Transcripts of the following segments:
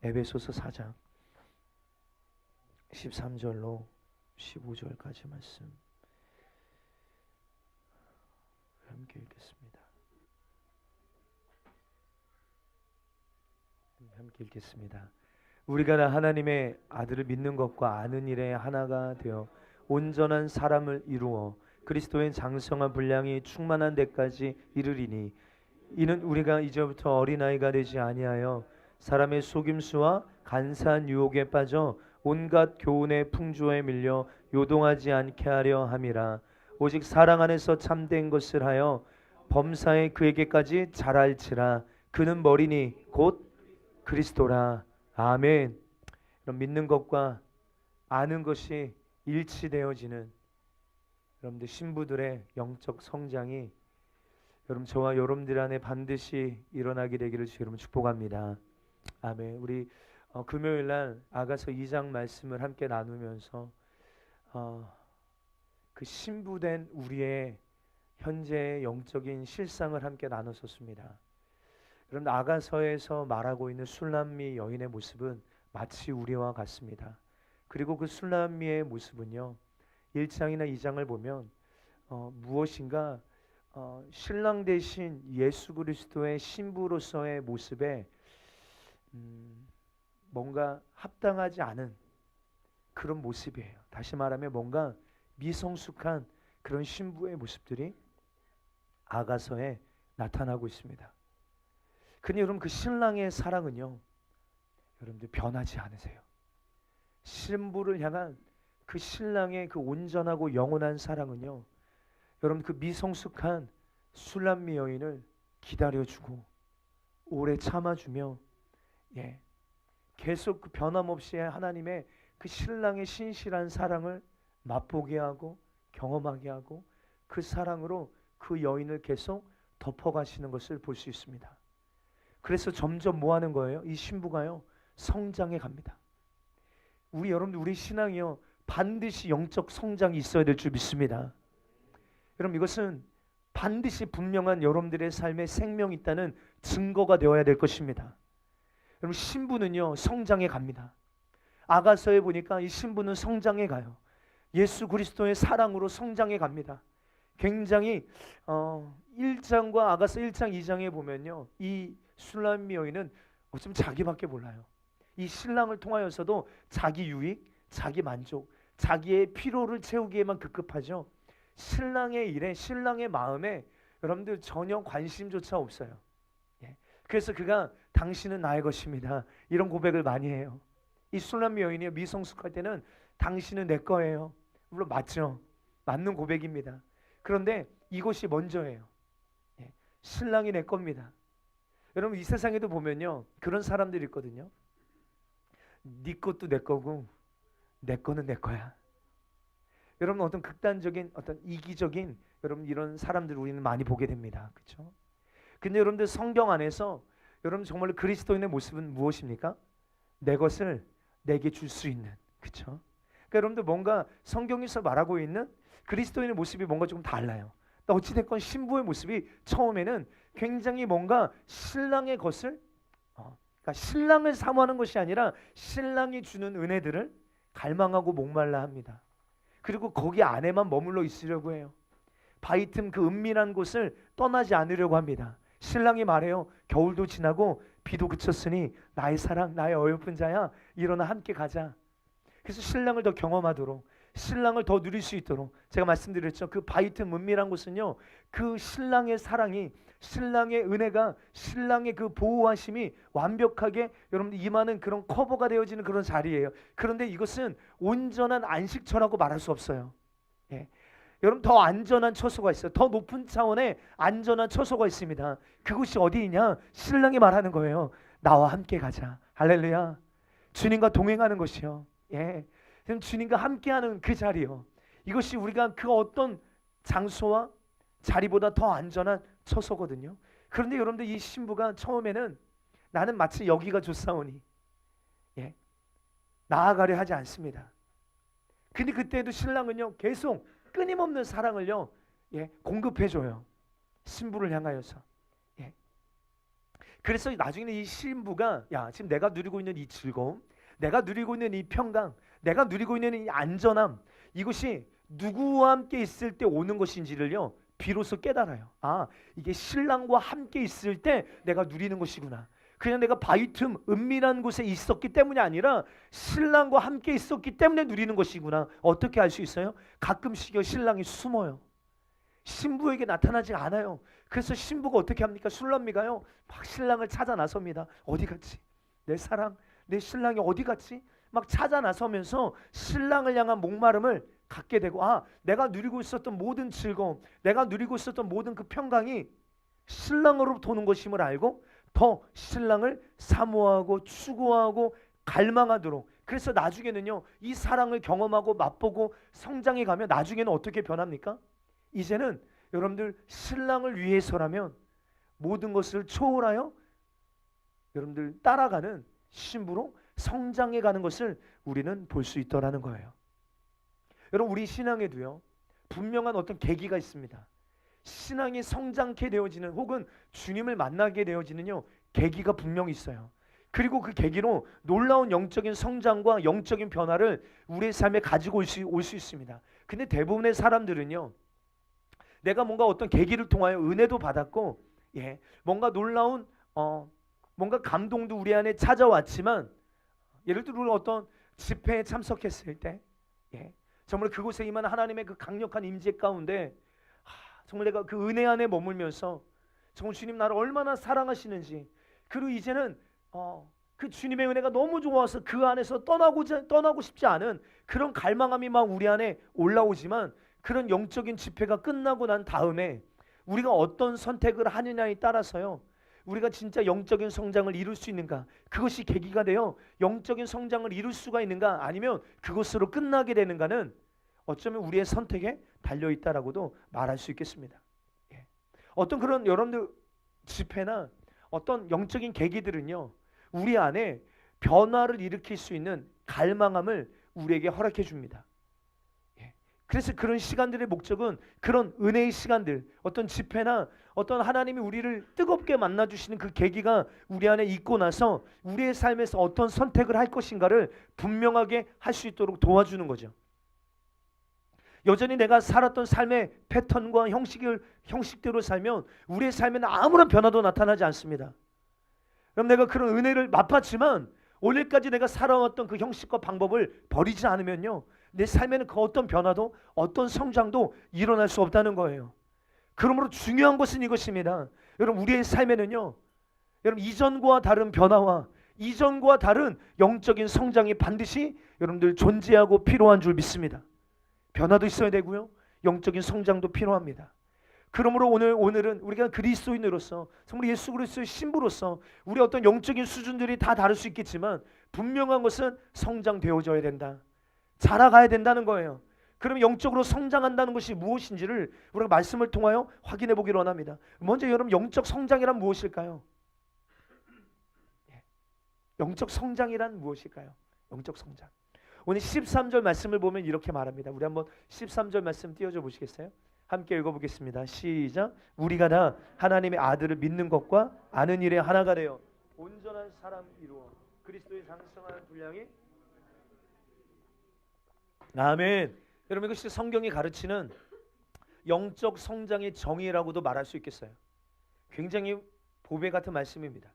에베소서 4장 13절로 15절까지 말씀 함께 읽겠습니다. 함께 읽겠습니다. 우리가 하나님의 아들을 믿는 것과 아는 일에 하나가 되어 온전한 사람을 이루어 그리스도의 장성한 분량이 충만한 데까지 이르리니 이는 우리가 이제부터 어린아이가 되지 아니하여 사람의 속임수와 간사한 유혹에 빠져 온갖 교훈의 풍조에 밀려 요동하지 않게 하려 함이라. 오직 사랑 안에서 참된 것을 하여 범사에 그에게까지 자랄지라. 그는 머리니 곧 그리스도라. 아멘. 그럼 믿는 것과 아는 것이 일치되어지는 여러분들 신부들의 영적 성장이 여러분 저와 여러분들 안에 반드시 일어나게 되기를 주 여러분 축복합니다. 아멘. 우리 금요일 날 아가서 2장 말씀을 함께 나누면서 그 신부된 우리의 현재의 영적인 실상을 함께 나눴었습니다. 여러분 아가서에서 말하고 있는 술람미 여인의 모습은 마치 우리와 같습니다. 그리고 그 술람미의 모습은요 1장이나 2장을 보면 무엇인가 신랑 대신 예수 그리스도의 신부로서의 모습에 뭔가 합당하지 않은 그런 모습이에요. 다시 말하면 뭔가 미성숙한 그런 신부의 모습들이 아가서에 나타나고 있습니다. 근데 여러분 그 신랑의 사랑은요 여러분들 변하지 않으세요. 신부를 향한 그 신랑의 그 온전하고 영원한 사랑은요 여러분 그 미성숙한 술람미 여인을 기다려주고 오래 참아주며 계속 그 변함없이 하나님의 그 신랑의 신실한 사랑을 맛보게 하고 경험하게 하고 그 사랑으로 그 여인을 계속 덮어가시는 것을 볼 수 있습니다. 그래서 점점 뭐 하는 거예요? 이 신부가요 성장해 갑니다. 우리 신앙이요 반드시 영적 성장이 있어야 될 줄 믿습니다. 여러분 이것은 반드시 분명한 여러분들의 삶에 생명이 있다는 증거가 되어야 될 것입니다. 여러분 신부는요 성장해 갑니다. 아가서에 보니까 이 신부는 성장해 가요. 예수 그리스도의 사랑으로 성장해 갑니다. 굉장히 1장과 아가서 1장 2장에 보면요 이 술람미 여인은 어쩌면 자기밖에 몰라요. 이 신랑을 통하여서도 자기 유익, 자기 만족, 자기의 피로를 채우기에만 급급하죠. 신랑의 일에, 신랑의 마음에 여러분들 전혀 관심조차 없어요. 그래서 그가 당신은 나의 것입니다 이런 고백을 많이 해요. 이 술람미 여인이 미성숙할 때는 당신은 내 거예요. 물론 맞죠. 맞는 고백입니다. 그런데 이것이 먼저예요. 신랑이 내 겁니다. 여러분 이 세상에도 보면요 그런 사람들이 있거든요. 네 것도 내 거고 내 거는 내 거야. 여러분 어떤 극단적인 어떤 이기적인 여러분 이런 사람들 우리는 많이 보게 됩니다. 그렇죠? 근데 여러분들 성경 안에서 여러분 정말로 그리스도인의 모습은 무엇입니까? 내 것을 내게 줄 수 있는. 그렇죠? 그러니까 여러분들 뭔가 성경에서 말하고 있는 그리스도인의 모습이 뭔가 좀 달라요. 어찌됐건 신부의 모습이 처음에는 굉장히 뭔가 신랑의 것을 그러니까 신랑을 사모하는 것이 아니라 신랑이 주는 은혜들을 갈망하고 목말라 합니다. 그리고 거기 안에만 머물러 있으려고 해요. 바위 틈 그 은밀한 곳을 떠나지 않으려고 합니다. 신랑이 말해요. 겨울도 지나고 비도 그쳤으니 나의 사랑 나의 어여쁜 자야 일어나 함께 가자. 그래서 신랑을 더 경험하도록 신랑을 더 누릴 수 있도록 제가 말씀드렸죠. 그 바위 틈 은밀한 곳은요 그 신랑의 사랑이 신랑의 은혜가 신랑의 그 보호하심이 완벽하게 여러분들 임하는 그런 커버가 되어지는 그런 자리예요. 그런데 이것은 온전한 안식처라고 말할 수 없어요. 여러분 더 안전한 처소가 있어요. 더 높은 차원의 안전한 처소가 있습니다. 그곳이 어디이냐? 신랑이 말하는 거예요. 나와 함께 가자. 할렐루야. 주님과 동행하는 것이요. 주님과 함께하는 그 자리요. 이것이 우리가 그 어떤 장소와 자리보다 더 안전한 처소거든요. 그런데 여러분들 이 신부가 처음에는 나는 마치 여기가 좋사오니 나아가려 하지 않습니다. 근데 그때도 신랑은요 계속 끊임없는 사랑을요 공급해줘요. 신부를 향하여서. 그래서 나중에는 이 신부가 야, 지금 내가 누리고 있는 이 즐거움, 내가 누리고 있는 이 평강, 내가 누리고 있는 이 안전함, 이것이 누구와 함께 있을 때 오는 것인지를요 비로소 깨달아요. 아, 이게 신랑과 함께 있을 때 내가 누리는 것이구나. 그냥 내가 바위 틈 은밀한 곳에 있었기 때문이 아니라 신랑과 함께 있었기 때문에 누리는 것이구나. 어떻게 알 수 있어요? 가끔씩요 신랑이 숨어요. 신부에게 나타나지 않아요. 그래서 신부가 어떻게 합니까? 술람미가요 막 신랑을 찾아 나섭니다. 어디 갔지? 내 사랑, 내 신랑이 어디 갔지? 막 찾아 나서면서 신랑을 향한 목마름을 갖게 되고, 아, 내가 누리고 있었던 모든 즐거움, 내가 누리고 있었던 모든 그 평강이 신랑으로부터 오는 것임을 알고 더 신랑을 사모하고 추구하고 갈망하도록. 그래서 나중에는요 이 사랑을 경험하고 맛보고 성장해 가면 나중에는 어떻게 변합니까? 이제는 여러분들 신랑을 위해서라면 모든 것을 초월하여 여러분들 따라가는 신부로 성장해 가는 것을 우리는 볼 수 있더라는 거예요. 여러분, 우리 신앙에도요 분명한 어떤 계기가 있습니다. 신앙이 성장케 되어지는 혹은 주님을 만나게 되어지는요 계기가 분명히 있어요. 그리고 그 계기로 놀라운 영적인 성장과 영적인 변화를 우리의 삶에 가지고 올 수 있습니다. 근데 대부분의 사람들은요 내가 뭔가 어떤 계기를 통하여 은혜도 받았고, 뭔가 놀라운 뭔가 감동도 우리 안에 찾아왔지만, 예를 들어 우리가 어떤 집회에 참석했을 때, 정말 그곳에 임한 하나님의 그 강력한 임재 가운데 정말 내가 그 은혜 안에 머물면서 정말 주님 나를 얼마나 사랑하시는지, 그리고 이제는 그 주님의 은혜가 너무 좋아서 그 안에서 떠나고 싶지 않은 그런 갈망함이 막 우리 안에 올라오지만, 그런 영적인 집회가 끝나고 난 다음에 우리가 어떤 선택을 하느냐에 따라서요 우리가 진짜 영적인 성장을 이룰 수 있는가, 그것이 계기가 되어 영적인 성장을 이룰 수가 있는가, 아니면 그것으로 끝나게 되는가는 어쩌면 우리의 선택에 달려있다라고도 말할 수 있겠습니다. 어떤 그런 여러분들 집회나 어떤 영적인 계기들은요 우리 안에 변화를 일으킬 수 있는 갈망함을 우리에게 허락해 줍니다. 그래서 그런 시간들의 목적은 그런 은혜의 시간들, 어떤 집회나 어떤 하나님이 우리를 뜨겁게 만나주시는 그 계기가 우리 안에 있고 나서 우리의 삶에서 어떤 선택을 할 것인가를 분명하게 할 수 있도록 도와주는 거죠. 여전히 내가 살았던 삶의 패턴과 형식대로 살면 우리의 삶에는 아무런 변화도 나타나지 않습니다. 그럼 내가 그런 은혜를 맛봤지만 오늘까지 내가 살아왔던 그 형식과 방법을 버리지 않으면요 내 삶에는 그 어떤 변화도 어떤 성장도 일어날 수 없다는 거예요. 그러므로 중요한 것은 이것입니다. 여러분, 우리의 삶에는요 여러분 이전과 다른 변화와 이전과 다른 영적인 성장이 반드시 여러분들 존재하고 필요한 줄 믿습니다. 변화도 있어야 되고요 영적인 성장도 필요합니다. 그러므로 오늘은 우리가 그리스도인으로서 정말 예수 그리스도의 신부로서 우리 어떤 영적인 수준들이 다 다를 수 있겠지만 분명한 것은 성장되어져야 된다, 자라가야 된다는 거예요. 그러면 영적으로 성장한다는 것이 무엇인지를 우리가 말씀을 통하여 확인해 보기를 원합니다. 먼저 여러분, 영적 성장이란 무엇일까요? 영적 성장이란 무엇일까요? 영적 성장. 오늘 13절 말씀을 보면 이렇게 말합니다. 우리 한번 13절 말씀 띄워줘 보시겠어요? 함께 읽어보겠습니다. 시작. 우리가 다 하나님의 아들을 믿는 것과 아는 일에 하나가 되어 온전한 사람 이루어 그리스도의 장성한 분량이. 아멘. 여러분, 이것이 성경이 가르치는 영적 성장의 정의라고도 말할 수 있겠어요. 굉장히 보배 같은 말씀입니다.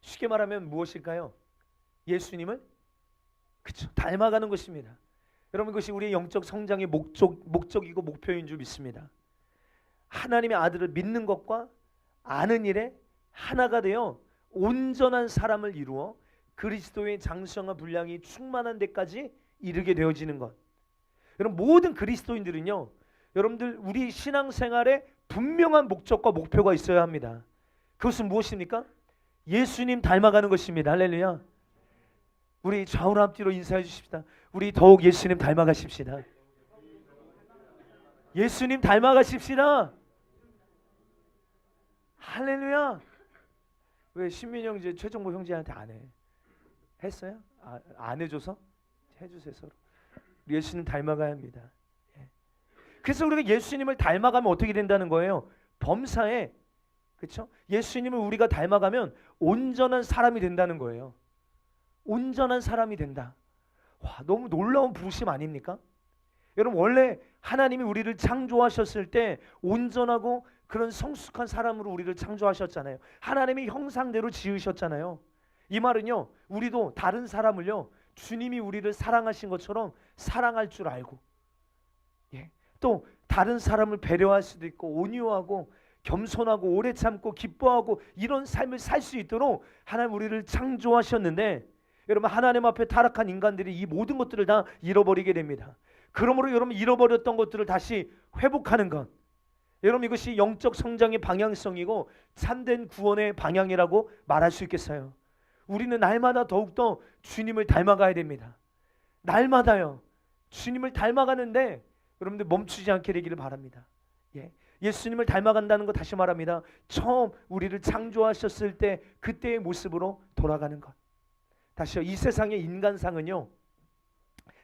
쉽게 말하면 무엇일까요? 예수님을 닮아가는 것입니다. 여러분, 이것이 우리의 영적 성장의 목적이고 목표인 줄 믿습니다. 하나님의 아들을 믿는 것과 아는 일에 하나가 되어 온전한 사람을 이루어 그리스도의 장성한 분량이 충만한 데까지 이르게 되어지는 것. 여러분, 모든 그리스도인들은요 여러분들 우리 신앙생활에 분명한 목적과 목표가 있어야 합니다. 그것은 무엇입니까? 예수님 닮아가는 것입니다. 할렐루야. 우리 좌우로 앞뒤로 인사해 주십시다. 우리 더욱 예수님 닮아가십시다. 예수님 닮아가십시다. 할렐루야. 왜 신민이 형제 최정보 형제한테 안 해? 했어요? 안 해줘서? 해주세요. 서로. 예수님 닮아가야 합니다. 그래서 우리가 예수님을 닮아가면 어떻게 된다는 거예요? 범사에 그렇죠? 예수님을 우리가 닮아가면 온전한 사람이 된다는 거예요. 온전한 사람이 된다. 와, 너무 놀라운 부르심 아닙니까? 여러분, 원래 하나님이 우리를 창조하셨을 때 온전하고 그런 성숙한 사람으로 우리를 창조하셨잖아요. 하나님의 형상대로 지으셨잖아요. 이 말은요, 우리도 다른 사람을요, 주님이 우리를 사랑하신 것처럼 사랑할 줄 알고, 예, 또 다른 사람을 배려할 수도 있고 온유하고 겸손하고 오래 참고 기뻐하고 이런 삶을 살 수 있도록 하나님 우리를 창조하셨는데, 여러분, 하나님 앞에 타락한 인간들이 이 모든 것들을 다 잃어버리게 됩니다. 그러므로 여러분, 잃어버렸던 것들을 다시 회복하는 것, 여러분, 이것이 영적 성장의 방향성이고 참된 구원의 방향이라고 말할 수 있겠어요. 우리는 날마다 더욱더 주님을 닮아가야 됩니다. 날마다요, 주님을 닮아가는데 여러분들 멈추지 않게 되기를 바랍니다. 예수님을 닮아간다는 거, 다시 말합니다, 처음 우리를 창조하셨을 때 그때의 모습으로 돌아가는 것. 다시요, 이 세상의 인간상은요,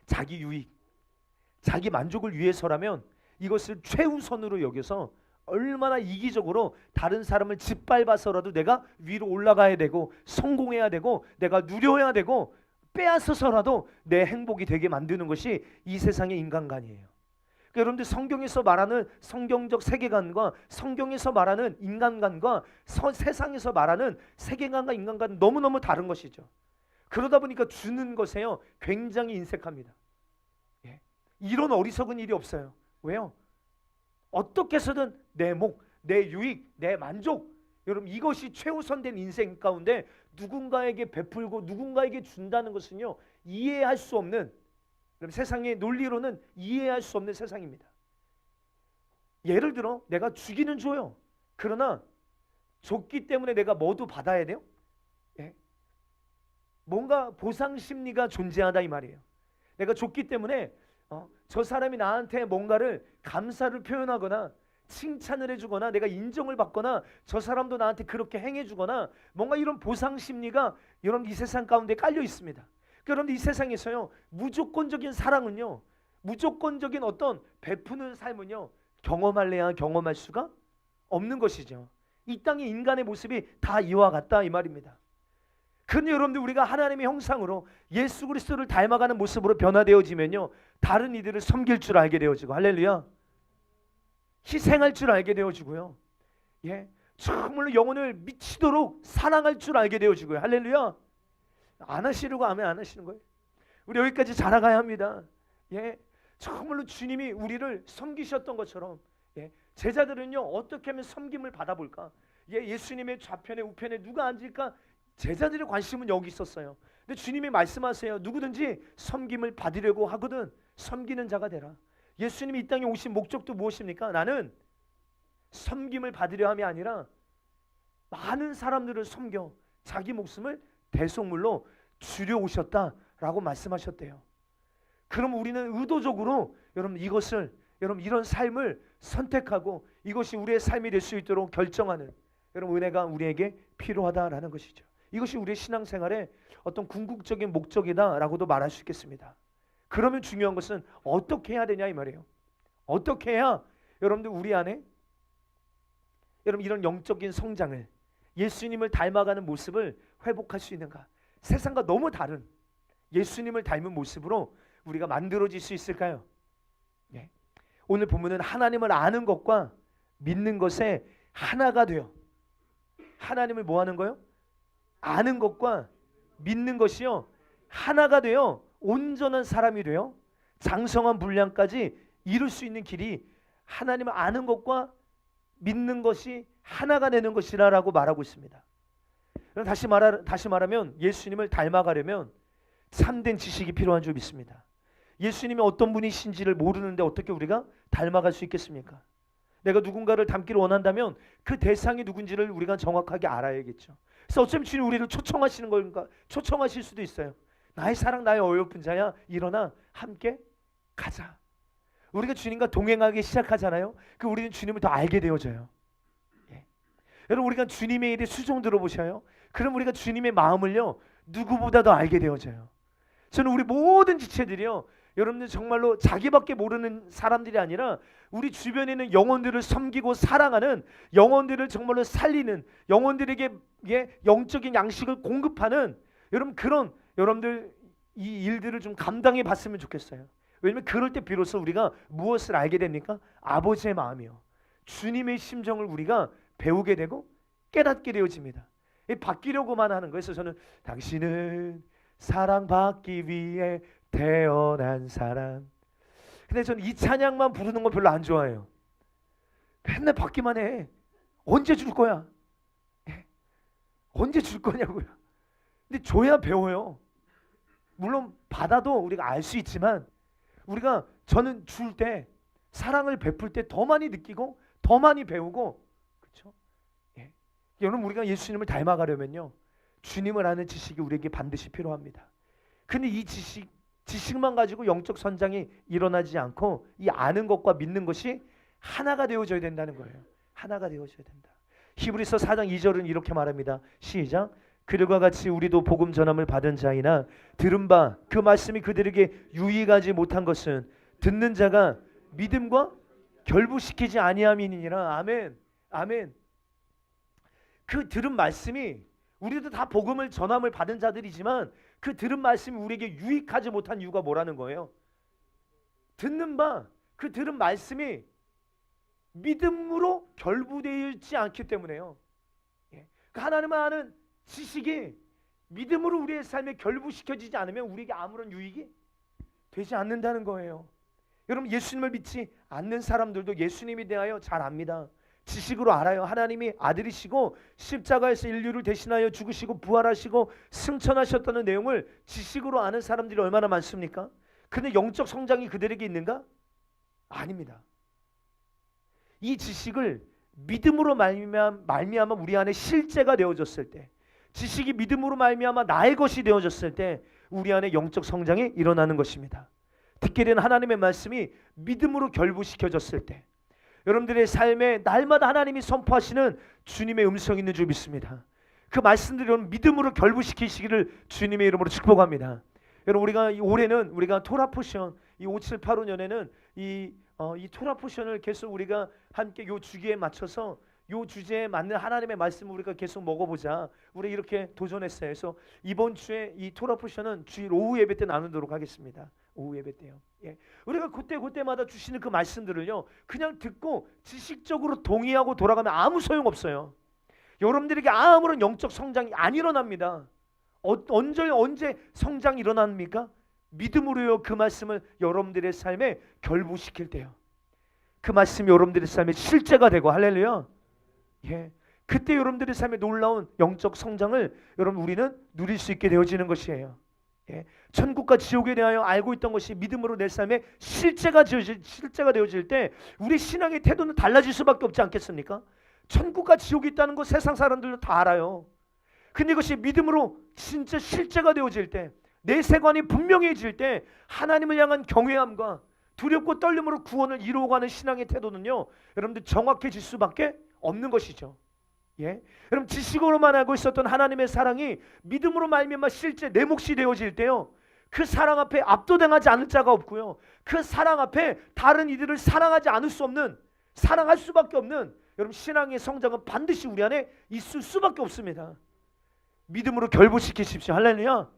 자기 유익, 자기 만족을 위해서라면 이것을 최우선으로 여겨서 얼마나 이기적으로 다른 사람을 짓밟아서라도 내가 위로 올라가야 되고 성공해야 되고 내가 누려야 되고 빼앗아서라도 내 행복이 되게 만드는 것이 이 세상의 인간관이에요. 그러니까 여러분들, 성경에서 말하는 성경적 세계관과 성경에서 말하는 인간관과 세상에서 말하는 세계관과 인간관은 너무너무 다른 것이죠. 그러다 보니까 주는 것에요 굉장히 인색합니다. 이런 어리석은 일이 없어요. 왜요? 어떻게 해서든 내 목, 내 유익, 내 만족, 여러분, 이것이 최우선된 인생 가운데 누군가에게 베풀고 누군가에게 준다는 것은요, 이해할 수 없는, 세상의 논리로는 이해할 수 없는 세상입니다. 예를 들어 내가 주기는 줘요. 그러나 줬기 때문에 내가 뭐도 받아야 돼요? 뭔가 보상 심리가 존재하다 이 말이에요. 내가 줬기 때문에 저 사람이 나한테 뭔가를 감사를 표현하거나 칭찬을 해주거나 내가 인정을 받거나 저 사람도 나한테 그렇게 행해주거나 뭔가 이런 보상 심리가 여러분 이 세상 가운데 깔려 있습니다. 그런데 이 세상에서요, 무조건적인 사랑은요, 무조건적인 어떤 베푸는 삶은요, 경험할래야 경험할 수가 없는 것이죠. 이 땅의 인간의 모습이 다 이와 같다 이 말입니다. 그런데 여러분들, 우리가 하나님의 형상으로 예수 그리스도를 닮아가는 모습으로 변화되어지면요, 다른 이들을 섬길 줄 알게 되어지고, 할렐루야, 희생할 줄 알게 되어지고요, 정말로 영혼을 미치도록 사랑할 줄 알게 되어지고요, 할렐루야. 안 하시려고 하면 안 하시는 거예요. 우리 여기까지 자라가야 합니다. 정말로 주님이 우리를 섬기셨던 것처럼, 제자들은요, 어떻게 하면 섬김을 받아볼까? 예수님의 좌편에 우편에 누가 앉을까? 제자들의 관심은 여기 있었어요. 근데 주님이 말씀하세요. 누구든지 섬김을 받으려고 하거든 섬기는 자가 되라. 예수님이 이 땅에 오신 목적도 무엇입니까? 나는 섬김을 받으려 함이 아니라 많은 사람들을 섬겨 자기 목숨을 대속물로 주려 오셨다라고 말씀하셨대요. 그럼 우리는 의도적으로 여러분 이것을, 여러분 이런 삶을 선택하고 이것이 우리의 삶이 될 수 있도록 결정하는 여러분 은혜가 우리에게 필요하다라는 것이죠. 이것이 우리의 신앙생활의 어떤 궁극적인 목적이다라고도 말할 수 있겠습니다. 그러면 중요한 것은 어떻게 해야 되냐 이 말이에요. 어떻게 해야 여러분들 우리 안에 여러분 이런 영적인 성장을, 예수님을 닮아가는 모습을 회복할 수 있는가? 세상과 너무 다른 예수님을 닮은 모습으로 우리가 만들어질 수 있을까요? 오늘 본문은 하나님을 아는 것과 믿는 것에 하나가 되어, 하나님을 뭐 하는 거요? 아는 것과 믿는 것이요 하나가 되어 온전한 사람이 되어 장성한 분량까지 이룰 수 있는 길이 하나님을 아는 것과 믿는 것이 하나가 되는 것이라고 말하고 있습니다. 다시 말하면 예수님을 닮아가려면 참된 지식이 필요한 줄 믿습니다. 예수님이 어떤 분이신지를 모르는데 어떻게 우리가 닮아갈 수 있겠습니까? 내가 누군가를 닮기를 원한다면 그 대상이 누군지를 우리가 정확하게 알아야겠죠. 그래서 어쩌면 주님 우리를 초청하시는 건가? 초청하실 수도 있어요. 나의 사랑, 나의 어여쁜 자야, 일어나 함께 가자. 우리가 주님과 동행하기 시작하잖아요. 그 우리는 주님을 더 알게 되어져요. 여러분, 우리가 주님의 일에 수종 들어보셔요. 그럼 우리가 주님의 마음을요 누구보다 더 알게 되어져요. 저는 우리 모든 지체들이요, 여러분들 정말로 자기밖에 모르는 사람들이 아니라 우리 주변에 있는 영혼들을 섬기고 사랑하는, 영혼들을 정말로 살리는, 영혼들에게 영적인 양식을 공급하는, 여러분 그런 여러분들 이 일들을 좀 감당해 봤으면 좋겠어요. 왜냐면 그럴 때 비로소 우리가 무엇을 알게 됩니까? 아버지의 마음이요, 주님의 심정을 우리가 배우게 되고 깨닫게 되어집니다. 바뀌려고만 하는 거예요. 그래서 저는 당신은 사랑받기 위해 태어난 사람. 근데 저는 이 찬양만 부르는 거 별로 안 좋아해요. 맨날 받기만 해. 언제 줄 거야? 언제 줄 거냐고요. 근데 줘야 배워요. 물론 받아도 우리가 알 수 있지만, 우리가 저는 줄 때, 사랑을 베풀 때 더 많이 느끼고 더 많이 배우고, 그렇죠? 예. 여러분 우리가 예수님을 닮아가려면요, 주님을 아는 지식이 우리에게 반드시 필요합니다. 근데 이 지식만 가지고 영적 선장이 일어나지 않고, 이 아는 것과 믿는 것이 하나가 되어져야 된다는 거예요. 하나가 되어져야 된다. 히브리서 4장 2절은 이렇게 말합니다. 시작. 그들과 같이 우리도 복음 전함을 받은 자이나 들은 바 그 말씀이 그들에게 유익하지 못한 것은 듣는 자가 믿음과 결부시키지 아니함이니라. 아멘. 아멘. 그 들은 말씀이, 우리도 다 복음을 전함을 받은 자들이지만 그 들은 말씀이 우리에게 유익하지 못한 이유가 뭐라는 거예요? 듣는 바, 그 들은 말씀이 믿음으로 결부되지 않기 때문에요. 하나님을 아는 지식이 믿음으로 우리의 삶에 결부시켜지지 않으면 우리에게 아무런 유익이 되지 않는다는 거예요. 여러분 예수님을 믿지 않는 사람들도 예수님에 대하여 잘 압니다. 지식으로 알아요. 하나님이 아들이시고 십자가에서 인류를 대신하여 죽으시고 부활하시고 승천하셨다는 내용을 지식으로 아는 사람들이 얼마나 많습니까? 근데 영적 성장이 그들에게 있는가? 아닙니다. 이 지식을 믿음으로 말미암아 우리 안에 실제가 되어졌을 때, 지식이 믿음으로 말미암아 나의 것이 되어졌을 때 우리 안에 영적 성장이 일어나는 것입니다. 듣게 된 하나님의 말씀이 믿음으로 결부시켜졌을 때, 여러분들의 삶에 날마다 하나님이 선포하시는 주님의 음성이 있는 줄 믿습니다. 그 말씀들이 여러분 믿음으로 결부시키시기를 주님의 이름으로 축복합니다. 여러분 우리가 올해는 우리가 토라포션, 이 5785년에는 이 토라포션을 계속 우리가 함께 요 주기에 맞춰서 요 주제에 맞는 하나님의 말씀을 우리가 계속 먹어보자, 우리 이렇게 도전했어요. 그래서 이번 주에 이 토라포션은 주일 오후 예배 때 나누도록 하겠습니다. 오후 예배 때요. 예. 우리가 그때마다 주시는 그 말씀들을요, 그냥 듣고 지식적으로 동의하고 돌아가면 아무 소용 없어요. 여러분들에게 아무런 영적 성장이 안 일어납니다. 언제 성장이 일어납니까? 믿음으로요. 그 말씀을 여러분들의 삶에 결부시킬 때요. 그 말씀이 여러분들의 삶에 실제가 되고, 할렐루야. 예. 그때 여러분들의 삶에 놀라운 영적 성장을 여러분 우리는 누릴 수 있게 되어지는 것이에요. 예. 천국과 지옥에 대하여 알고 있던 것이 믿음으로 내 삶에 실제가 되어질 때 우리 신앙의 태도는 달라질 수밖에 없지 않겠습니까? 천국과 지옥이 있다는 거 세상 사람들도 다 알아요. 근데 이것이 믿음으로 진짜 실제가 되어질 때, 내 세관이 분명해질 때 하나님을 향한 경외함과 두렵고 떨림으로 구원을 이루어가는 신앙의 태도는요, 여러분들 정확해질 수밖에 없는 것이죠. 예? 여러분 지식으로만 알고 있었던 하나님의 사랑이 믿음으로 말미암아 실제 내 몫이 되어질 때요, 그 사랑 앞에 압도당하지 않을 자가 없고요, 그 사랑 앞에 다른 이들을 사랑하지 않을 수 없는, 사랑할 수밖에 없는 여러분 신앙의 성장은 반드시 우리 안에 있을 수밖에 없습니다. 믿음으로 결부시키십시오. 할렐루야.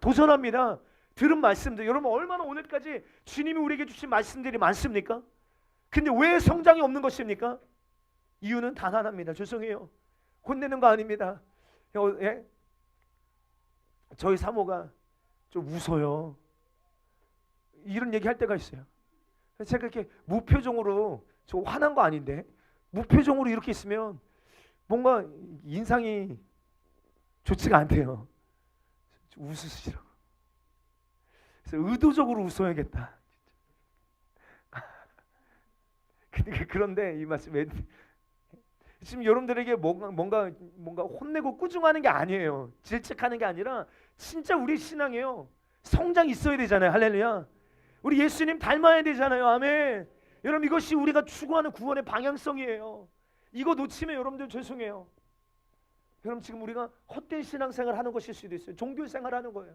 도전합니다. 들은 말씀들, 여러분 얼마나 오늘까지 주님이 우리에게 주신 말씀들이 많습니까? 근데 왜 성장이 없는 것입니까? 이유는 단 하나입니다. 죄송해요. 혼내는 거 아닙니다. 예? 저희 사모가 좀 웃어요. 이런 얘기 할 때가 있어요. 제가 이렇게 무표정으로, 저 화난 거 아닌데 무표정으로 이렇게 있으면 뭔가 인상이 좋지가 않대요. 웃으시라고. 그래서 의도적으로 웃어야겠다. 그런데 이 말씀 지금 여러분들에게 뭔가 혼내고 꾸중하는 게 아니에요. 질책하는 게 아니라 진짜 우리 신앙이에요. 성장 있어야 되잖아요. 할렐루야. 우리 예수님 닮아야 되잖아요. 아멘. 여러분 이것이 우리가 추구하는 구원의 방향성이에요. 이거 놓치면 여러분들 죄송해요. 여러분 지금 우리가 헛된 신앙생활 하는 것일 수도 있어요. 종교생활 하는 거예요.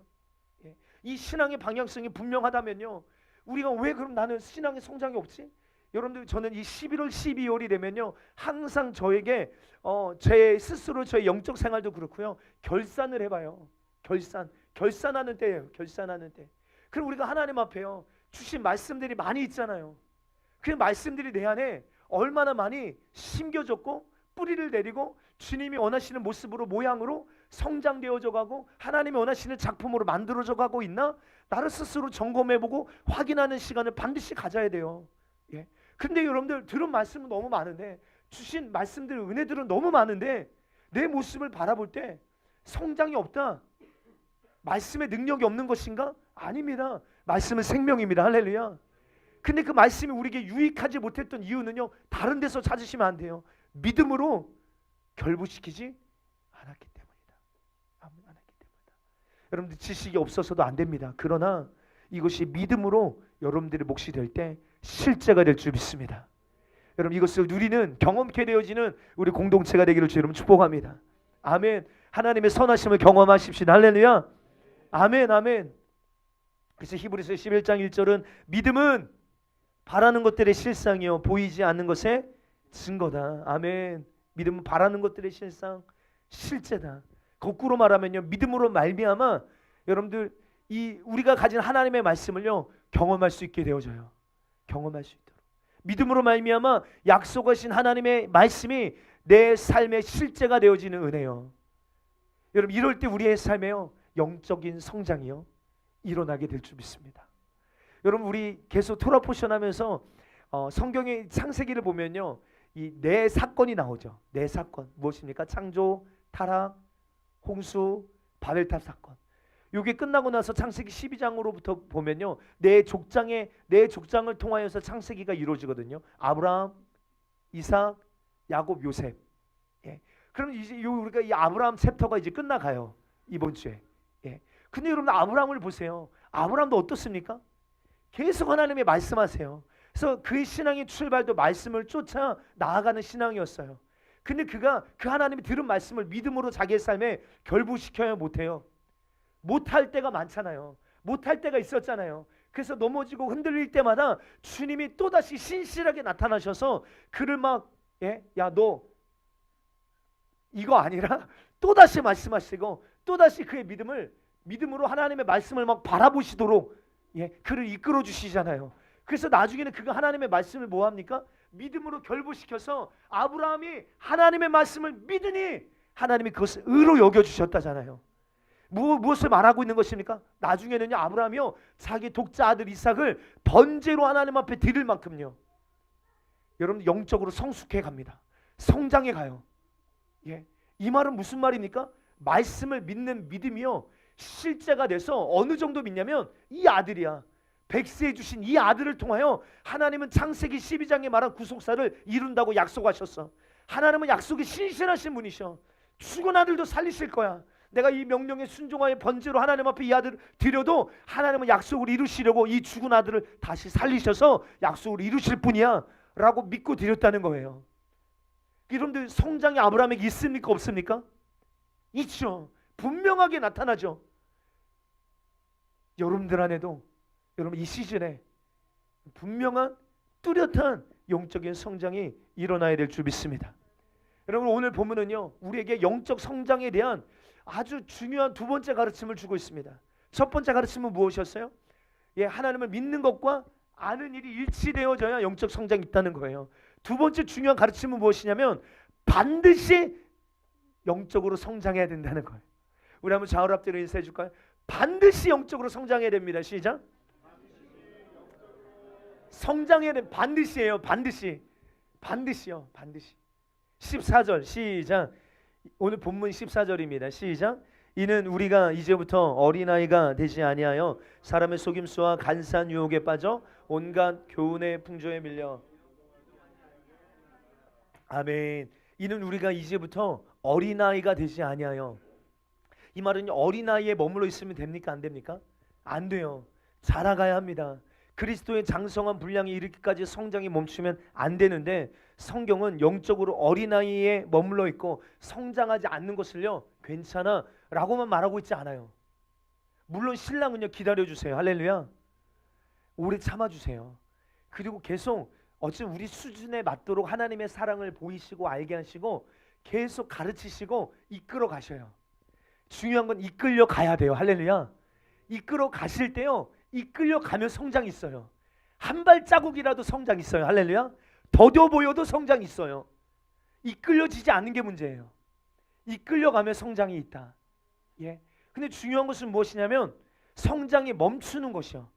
예. 이 신앙의 방향성이 분명하다면요, 우리가 왜 그럼 나는 신앙의 성장이 없지? 여러분들 저는 이 11월 12월이 되면요 항상 저에게 제 스스로 저의 영적 생활도 그렇고요 결산을 해봐요. 결산하는 때예요. 결산하는 때. 그럼 우리가 하나님 앞에요 주신 말씀들이 많이 있잖아요. 그 말씀들이 내 안에 얼마나 많이 심겨졌고 뿌리를 내리고 주님이 원하시는 모습으로 모양으로 성장되어져 가고 하나님이 원하시는 작품으로 만들어져 가고 있나? 나를 스스로 점검해보고 확인하는 시간을 반드시 가져야 돼요. 예. 근데 여러분들 들은 말씀은 너무 많은데 주신 말씀들 은혜들은 너무 많은데 내 모습을 바라볼 때 성장이 없다. 말씀의 능력이 없는 것인가? 아닙니다. 말씀은 생명입니다. 할렐루야. 근데 그 말씀이 우리에게 유익하지 못했던 이유는요 다른 데서 찾으시면 안 돼요. 믿음으로 결부시키지 않았기 때문이다. 않았기 때문이다. 여러분들 지식이 없어서도 안 됩니다. 그러나 이것이 믿음으로 여러분들의 몫이 될 때 실제가 될 줄 믿습니다. 여러분 이것을 누리는 경험케 되어지는 우리 공동체가 되기를 주 여러분 축복합니다. 아멘. 하나님의 선하심을 경험하십시다. 할렐루야. 아멘 아멘. 그래서 히브리서 11장 1절은 믿음은 바라는 것들의 실상이요 보이지 않는 것의 증거다. 아멘. 믿음은 바라는 것들의 실상, 실제다. 거꾸로 말하면요 믿음으로 말미암아 여러분들 이 우리가 가진 하나님의 말씀을요 경험할 수 있게 되어져요. 경험할 수 있도록 믿음으로 말미암아 약속하신 하나님의 말씀이 내 삶의 실제가 되어지는 은혜요. 여러분 이럴 때 우리의 삶에요 영적인 성장이요 일어나게 될 줄 믿습니다. 여러분 우리 계속 토라포션하면서 성경의 창세기를 보면요 이 네 사건이 나오죠. 네 사건 무엇입니까? 창조, 타락, 홍수, 바벨탑 사건. 이게 끝나고 나서 창세기 12장으로부터 보면요 네 족장을 통하여서 창세기가 이루어지거든요. 아브라함, 이삭, 야곱, 요셉. 예. 그럼 이제 우리가 이 아브라함 챕터가 이제 끝나가요 이번 주에. 예. 근데 여러분 아브라함을 보세요. 아브라함도 어떻습니까? 계속 하나님이 말씀하세요. 그래서 그의 신앙의 출발도 말씀을 쫓아 나아가는 신앙이었어요. 근데 그가 그 하나님이 들은 말씀을 믿음으로 자기의 삶에 결부시켜야 못해요. 못할 때가 많잖아요. 못할 때가 있었잖아요. 그래서 넘어지고 흔들릴 때마다 주님이 또다시 신실하게 나타나셔서 그를 막 야 너 이거 아니라 또다시 말씀하시고 또다시 그의 믿음으로 하나님의 말씀을 막 바라보시도록 그를 이끌어 주시잖아요. 그래서 나중에는 그가 하나님의 말씀을 뭐합니까? 믿음으로 결부시켜서 아브라함이 하나님의 말씀을 믿으니 하나님이 그것을 의로 여겨주셨다잖아요. 무엇을 말하고 있는 것입니까? 나중에는요 아브라함이요 자기 독자 아들 이삭을 번제로 하나님 앞에 드릴 만큼요 여러분 영적으로 성숙해 갑니다. 성장해 가요. 이 말은 무슨 말입니까? 말씀을 믿는 믿음이요 실제가 돼서 어느 정도 믿냐면 이 아들이야. 백세해 주신 이 아들을 통하여 하나님은 창세기 12장에 말한 구속사를 이룬다고 약속하셨어. 하나님은 약속이 신실하신 분이셔. 죽은 아들도 살리실 거야. 내가 이 명령에 순종하여 번제로 하나님 앞에 이 아들을 드려도 하나님은 약속을 이루시려고 이 죽은 아들을 다시 살리셔서 약속을 이루실 분이야 라고 믿고 드렸다는 거예요. 여러분들 성장이 아브라함에게 있습니까 없습니까? 있죠. 분명하게 나타나죠. 여러분들 안에도 여러분 이 시즌에 분명한 뚜렷한 영적인 성장이 일어나야 될 줄 믿습니다. 여러분 오늘 본문은요 우리에게 영적 성장에 대한 아주 중요한 두 번째 가르침을 주고 있습니다. 첫 번째 가르침은 무엇이었어요? 하나님을 믿는 것과 아는 일이 일치되어져야 영적 성장이 있다는 거예요. 두 번째 중요한 가르침은 무엇이냐면 반드시 영적으로 성장해야 된다는 거예요. 우리 한번 좌우를 앞뒤로 인사해 줄까요? 반드시 영적으로 성장해야 됩니다. 시작. 성장해야 돼. 반드시예요. 반드시요. 반드시. 14절 시작. 오늘 본문 14절입니다. 시작. 이는 우리가 이제부터 어린아이가 되지 아니하여 사람의 속임수와 간사한 유혹에 빠져 온갖 교훈의 풍조에 밀려. 아멘. 이는 우리가 이제부터 어린아이가 되지 아니하여. 이 말은 어린아이에 머물러 있으면 됩니까? 안 됩니까? 안 돼요. 자라가야 합니다. 그리스도의 장성한 분량에 이르기까지 성장이 멈추면 안 되는데 성경은 영적으로 어린아이에 머물러 있고 성장하지 않는 것을요 괜찮아 라고만 말하고 있지 않아요. 물론 신랑은요 기다려주세요. 할렐루야. 오래 참아주세요. 그리고 계속 어찌 우리 수준에 맞도록 하나님의 사랑을 보이시고 알게 하시고 계속 가르치시고 이끌어 가셔요. 중요한 건 이끌려 가야 돼요. 할렐루야. 이끌어 가실 때요, 이끌려 가면 성장이 있어요. 한 발자국이라도 성장이 있어요. 할렐루야. 더뎌 보여도 성장이 있어요. 이끌려지지 않는 게 문제예요. 이끌려가면 성장이 있다. 예. 근데 중요한 것은 무엇이냐면 성장이 멈추는 것이요.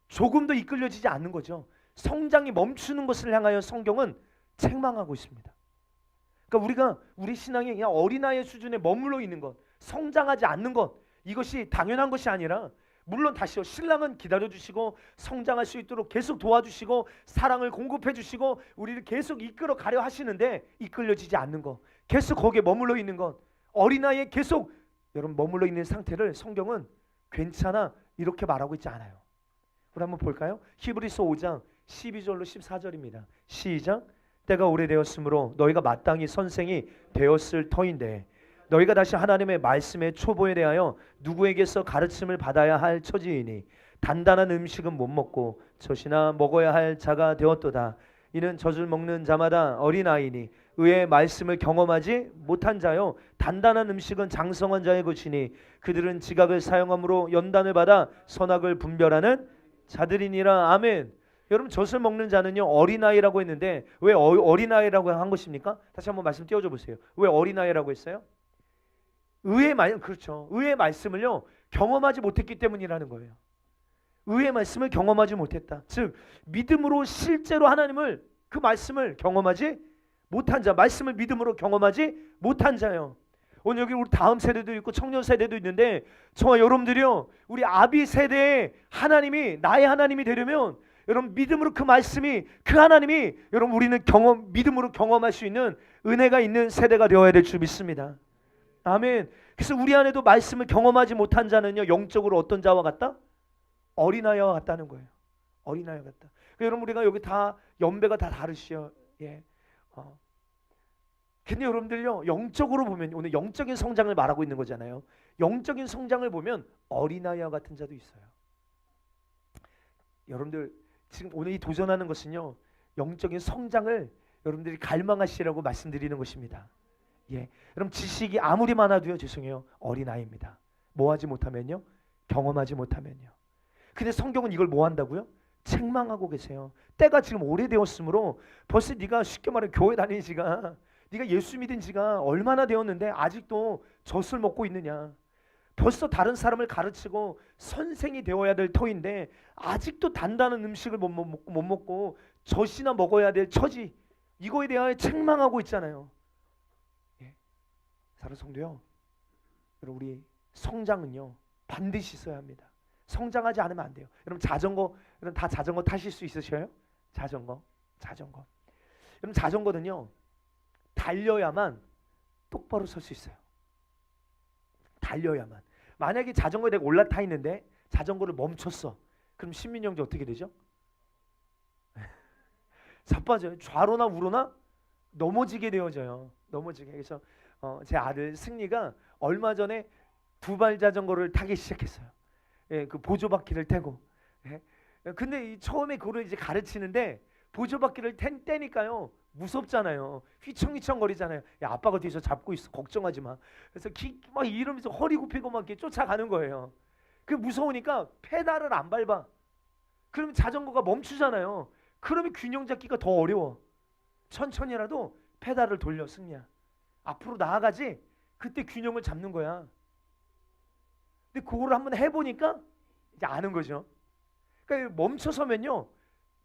조금도 이끌려지지 않는 거죠. 성장이 멈추는 것을 향하여 성경은 책망하고 있습니다. 그러니까 우리 신앙이 그냥 어린아이의 수준에 머물러 있는 것, 성장하지 않는 것, 이것이 당연한 것이 아니라, 물론 다시요, 신랑은 기다려주시고 성장할 수 있도록 계속 도와주시고 사랑을 공급해주시고 우리를 계속 이끌어 가려 하시는데, 이끌려지지 않는 것, 계속 거기에 머물러 있는 것, 어린아이에 계속 여러분 머물러 있는 상태를 성경은 괜찮아 이렇게 말하고 있지 않아요. 우리 한번 볼까요? 히브리서 5장 12절로 14절입니다. 시작. 때가 오래되었으므로 너희가 마땅히 선생이 되었을 터인데 너희가 다시 하나님의 말씀의 초보에 대하여 누구에게서 가르침을 받아야 할 처지이니 단단한 음식은 못 먹고 젖이나 먹어야 할 자가 되었도다. 이는 젖을 먹는 자마다 어린아이니 의의 말씀을 경험하지 못한 자요 단단한 음식은 장성한 자의 것이니 그들은 지각을 사용함으로 연단을 받아 선악을 분별하는 자들이니라. 아멘. 여러분, 젖을 먹는 자는요 어린아이라고 했는데 왜 어린아이라고 한 것입니까? 다시 한번 말씀 띄워줘 보세요. 왜 어린아이라고 했어요? 그렇죠. 의의 말씀을요 경험하지 못했기 때문이라는 거예요. 의의 말씀을 경험하지 못했다. 즉 믿음으로 실제로 하나님을, 그 말씀을 경험하지 못한 자, 말씀을 믿음으로 경험하지 못한 자요. 오늘 여기 우리 다음 세대도 있고 청년 세대도 있는데 저와 여러분들이요 우리 아비 세대의 하나님이 나의 하나님이 되려면 여러분 믿음으로 그 말씀이, 그 하나님이 여러분 우리는 믿음으로 경험할 수 있는 은혜가 있는 세대가 되어야 될 줄 믿습니다. 아멘. 그래서 우리 안에도 말씀을 경험하지 못한 자는요 영적으로 어떤 자와 같다? 어린아이와 같다는 거예요. 어린아이와 같다. 그러니까 여러분 우리가 여기 다 연배가 다 다르시요. 예. 근데 여러분들요 영적으로 보면 오늘 영적인 성장을 말하고 있는 거잖아요. 영적인 성장을 보면 어린아이와 같은 자도 있어요. 여러분들 지금 오늘 이 도전하는 것은요 영적인 성장을 여러분들이 갈망하시라고 말씀드리는 것입니다. 예, 여러분 지식이 아무리 많아도요 죄송해요 어린아이입니다. 뭐 하지 못하면요, 경험하지 못하면요. 근데 성경은 이걸 뭐 한다고요? 책망하고 계세요. 때가 지금 오래되었으므로 벌써 네가 쉽게 말해 교회 다닌 지가, 네가 예수 믿은 지가 얼마나 되었는데 아직도 젖을 먹고 있느냐. 벌써 다른 사람을 가르치고 선생이 되어야 될 터인데 아직도 단단한 음식을 못 먹고 젖이나 먹어야 될 처지, 이거에 대하여 책망하고 있잖아요. 예. 사랑하는 성도요, 여러분 우리 성장은요 반드시 있어야 합니다. 성장하지 않으면 안 돼요. 여러분 여러분 다 자전거 타실 수 있으셔요? 자전거. 여러분 자전거는요 달려야만 똑바로 설 수 있어요. 달려야만. 만약에 자전거에 내가 올라타 있는데 자전거를 멈췄어. 그럼 신민영지 어떻게 되죠? 자빠져요. 좌로나 우로나 넘어지게 되어져요. 넘어지게. 그래서 제 아들 승리가 얼마 전에 두발 자전거를 타기 시작했어요. 예, 그 보조바퀴를 태고. 예. 근데 처음에 그거를 이제 가르치는데 보조바퀴를 떼니까요 무섭잖아요. 휘청휘청 거리잖아요. 야, 아빠가 뒤에서 잡고 있어. 걱정하지 마. 그래서 막 이러면서 허리 굽히고 막 이렇게 쫓아가는 거예요. 그 무서우니까 페달을 안 밟아. 그러면 자전거가 멈추잖아요. 그러면 균형 잡기가 더 어려워. 천천히라도 페달을 돌려. 승리야, 앞으로 나아가지. 그때 균형을 잡는 거야. 근데 그거를 한번 해보니까 이제 아는 거죠. 그러니까 멈춰서면요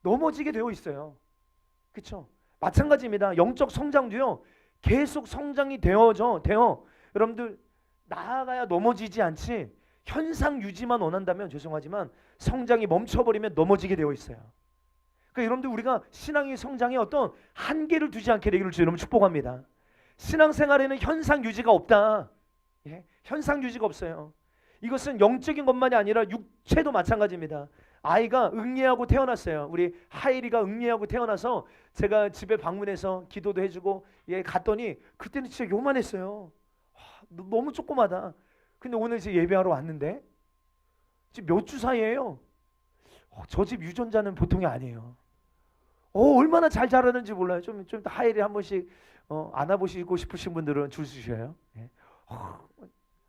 넘어지게 되어 있어요. 그렇죠? 마찬가지입니다. 영적 성장도요 계속 성장이 되어 여러분들 나아가야 넘어지지 않지, 현상 유지만 원한다면 죄송하지만 성장이 멈춰버리면 넘어지게 되어 있어요. 그러니까 여러분들 우리가 신앙의 성장에 어떤 한계를 두지 않게 되기를 주 여러분 축복합니다. 신앙생활에는 현상 유지가 없다. 예? 현상 유지가 없어요. 이것은 영적인 것만이 아니라 육체도 마찬가지입니다. 아이가 응애하고 태어났어요. 우리 하일이가 응애하고 태어나서 제가 집에 방문해서 기도도 해주고 갔더니 그때는 진짜 요만했어요. 너무 조그마다. 근데 오늘 이제 예배하러 왔는데 지금 몇 주 사이에요. 저 집 유전자는 보통이 아니에요. 얼마나 잘 자라는지 몰라요. 좀 하이를 한 번씩 안아보시고 싶으신 분들은 줄 주셔요. 예.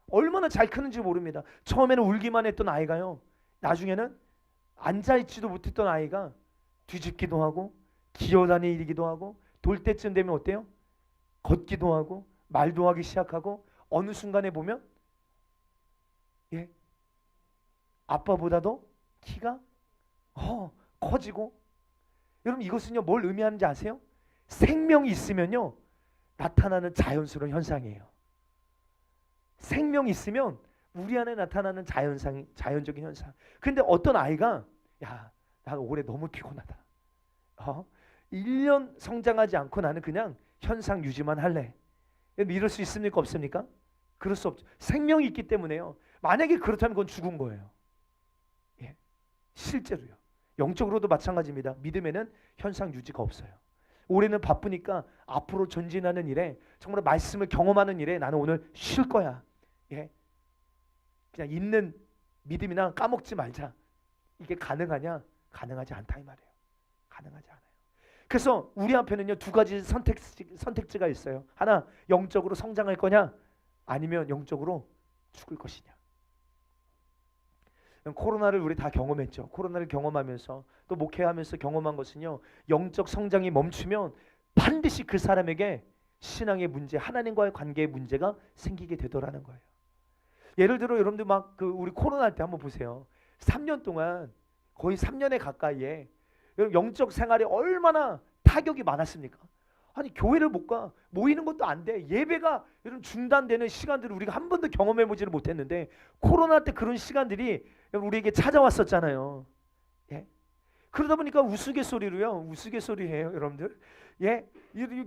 얼마나 잘 크는지 모릅니다. 처음에는 울기만 했던 아이가요, 나중에는 앉아있지도 못했던 아이가 뒤집기도 하고 기어다니기도 하고 돌 때쯤 되면 어때요? 걷기도 하고 말도 하기 시작하고 어느 순간에 보면 예, 아빠보다도 키가 커지고. 여러분 이것은요 뭘 의미하는지 아세요? 생명이 있으면요 나타나는 자연스러운 현상이에요. 생명이 있으면 우리 안에 나타나는 자연적인 현상. 근데 어떤 아이가 나 올해 너무 피곤하다. 1년 성장하지 않고 나는 그냥 현상 유지만 할래. 이럴 수 있습니까? 없습니까? 그럴 수 없죠. 생명이 있기 때문에요. 만약에 그렇다면 그건 죽은 거예요. 예, 실제로요. 영적으로도 마찬가지입니다. 믿음에는 현상 유지가 없어요. 올해는 바쁘니까 앞으로 전진하는 일에, 정말 말씀을 경험하는 일에 나는 오늘 쉴 거야. 예, 그냥 있는 믿음이나 까먹지 말자. 이게 가능하냐? 가능하지 않다 이 말이에요. 가능하지 않아요. 그래서 우리 앞에는요 두 가지 선택지가 있어요. 하나, 영적으로 성장할 거냐, 아니면 영적으로 죽을 것이냐. 코로나를 우리 다 경험했죠. 코로나를 경험하면서 또 목회하면서 경험한 것은요, 영적 성장이 멈추면 반드시 그 사람에게 신앙의 문제, 하나님과의 관계의 문제가 생기게 되더라는 거예요. 예를 들어 여러분들 막 우리 코로나 할 때 한번 보세요. 3년 동안, 거의 3년에 가까이에 영적 생활에 얼마나 타격이 많았습니까? 아니 교회를 못 가, 모이는 것도 안 돼, 예배가 이런 중단되는 시간들을 우리가 한 번도 경험해보지를 못했는데 코로나 때 그런 시간들이 우리에게 찾아왔었잖아요. 예? 그러다 보니까 우스갯소리해요 여러분들. 예?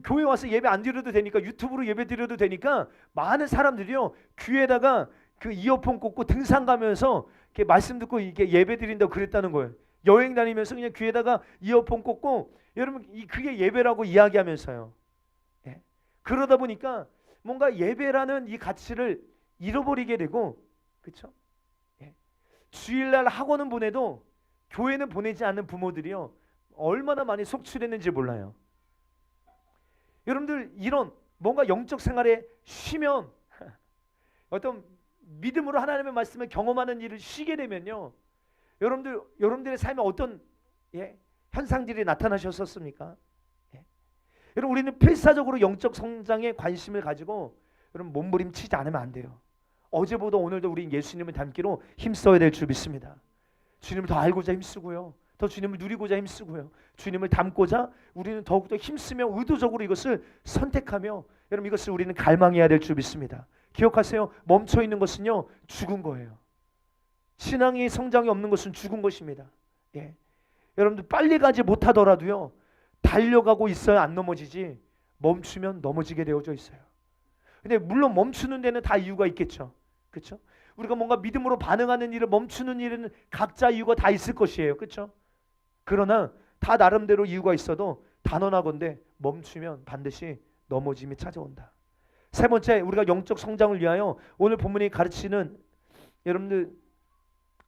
교회 와서 예배 안 드려도 되니까, 유튜브로 예배 드려도 되니까 많은 사람들이요 귀에다가 그 이어폰 꽂고 등산 가면서 이렇게 말씀 듣고 이게 예배 드린다고 그랬다는 거예요. 여행 다니면서 그냥 귀에다가 이어폰 꽂고 여러분 그게 예배라고 이야기하면서요. 예. 그러다 보니까 뭔가 예배라는 이 가치를 잃어버리게 되고, 그렇죠? 예. 주일날 학원은 보내도 교회는 보내지 않는 부모들이요 얼마나 많이 속출했는지 몰라요. 여러분들 이런 뭔가 영적 생활에 쉬면 어떤 믿음으로 하나님의 말씀을 경험하는 일을 쉬게 되면요, 여러분들의 삶에 어떤 현상들이 나타나셨었습니까? 예. 여러분 우리는 필사적으로 영적 성장에 관심을 가지고 여러분 몸부림치지 않으면 안 돼요. 어제보다 오늘도 우리 예수님을 닮기로 힘써야 될 줄 믿습니다. 주님을 더 알고자 힘쓰고요, 더 주님을 누리고자 힘쓰고요, 주님을 닮고자 우리는 더욱더 힘쓰며 의도적으로 이것을 선택하며 여러분 이것을 우리는 갈망해야 될 줄 믿습니다. 기억하세요. 멈춰있는 것은요 죽은 거예요. 신앙의 성장이 없는 것은 죽은 것입니다. 예. 여러분들 빨리 가지 못하더라도요 달려가고 있어야 안 넘어지지, 멈추면 넘어지게 되어져 있어요. 근데 물론 멈추는 데는 다 이유가 있겠죠. 그렇죠? 우리가 뭔가 믿음으로 반응하는 일을 멈추는 일은 각자 이유가 다 있을 것이에요. 그렇죠? 그러나 다 나름대로 이유가 있어도 단언하건대 멈추면 반드시 넘어짐이 찾아온다. 세 번째, 우리가 영적 성장을 위하여 오늘 본문이 가르치는 여러분들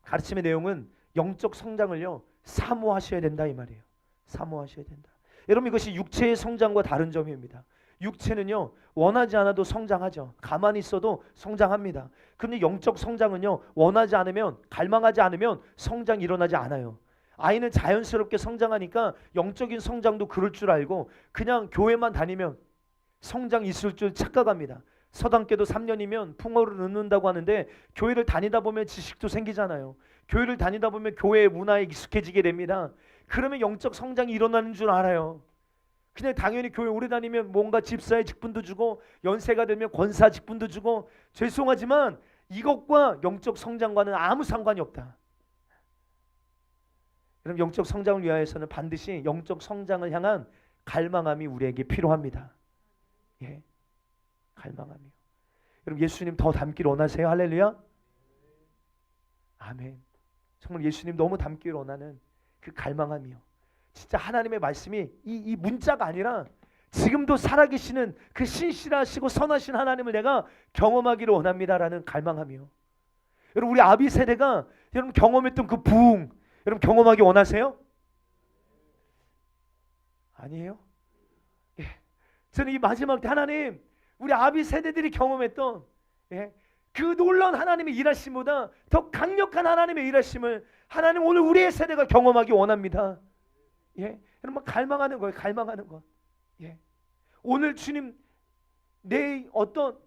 가르침의 내용은 영적 성장을요 사모하셔야 된다 이 말이에요. 사모하셔야 된다. 여러분 이것이 육체의 성장과 다른 점입니다. 육체는요 원하지 않아도 성장하죠. 가만히 있어도 성장합니다. 그런데 영적 성장은요 원하지 않으면, 갈망하지 않으면 성장이 일어나지 않아요. 아이는 자연스럽게 성장하니까 영적인 성장도 그럴 줄 알고 그냥 교회만 다니면 성장이 있을 줄 착각합니다. 서당계도 3년이면 풍어를 넣는다고 하는데 교회를 다니다 보면 지식도 생기잖아요. 교회를 다니다 보면 교회의 문화에 익숙해지게 됩니다. 그러면 영적 성장이 일어나는 줄 알아요. 그냥 당연히 교회 오래 다니면 뭔가 집사의 직분도 주고 연세가 되면 권사 직분도 주고, 죄송하지만 이것과 영적 성장과는 아무 상관이 없다. 그럼 영적 성장을 위하여서는 반드시 영적 성장을 향한 갈망함이 우리에게 필요합니다. 예, 갈망함이요. 여러분 예수님 더 닮기를 원하세요? 할렐루야. 아멘. 정말 예수님 너무 닮기를 원하는 그 갈망함이요. 진짜 하나님의 말씀이 이 문자가 아니라 지금도 살아계시는 그 신실하시고 선하신 하나님을 내가 경험하기를 원합니다라는 갈망함이요. 여러분 우리 아비 세대가 여러분 경험했던 그 부흥 여러분 경험하기 원하세요? 아니에요? 예. 저는 이 마지막 때 하나님, 우리 아비 세대들이 경험했던 그 놀라운 하나님의 일하심보다 더 강력한 하나님의 일하심을 하나님 오늘 우리의 세대가 경험하기 원합니다. 여러분 갈망하는 거예요. 갈망하는 것. 오늘 주님 내 어떤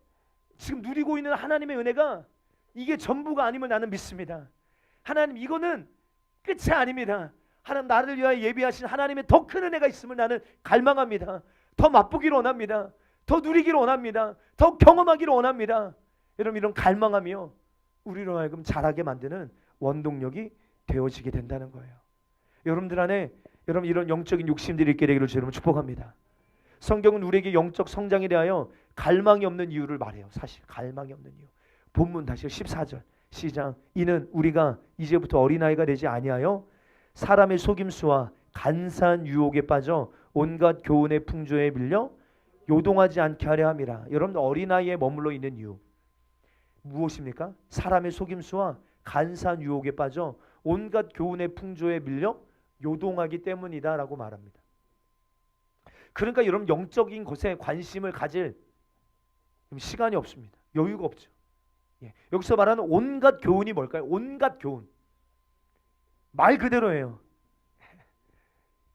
지금 누리고 있는 하나님의 은혜가 이게 전부가 아님을 나는 믿습니다. 하나님 이거는 끝이 아닙니다. 하나님 나를 위하여 예비하신 하나님의 더 큰 은혜가 있음을 나는 갈망합니다. 더 맛보기를 원합니다. 더 누리기를 원합니다. 더 경험하기를 원합니다. 여러분 이런 갈망하며 우리로 하여금 자라게 만드는 원동력이 되어지게 된다는 거예요. 여러분들 안에 여러분 이런 영적인 욕심들이 있게 되기를 여러분 축복합니다. 성경은 우리에게 영적 성장에 대하여 갈망이 없는 이유를 말해요. 사실 갈망이 없는 이유. 본문 다시 14절 시작. 이는 우리가 이제부터 어린아이가 되지 아니하여 사람의 속임수와 간사한 유혹에 빠져 온갖 교훈의 풍조에 밀려 요동하지 않게 하려 함이라. 여러분 어린아이에 머물러 있는 이유 무엇입니까? 사람의 속임수와 간사한 유혹에 빠져 온갖 교훈의 풍조에 밀려 요동하기 때문이다 라고 말합니다. 그러니까 여러분 영적인 것에 관심을 가질 시간이 없습니다. 여유가 없죠. 여기서 말하는 온갖 교훈이 뭘까요? 온갖 교훈. 말 그대로예요.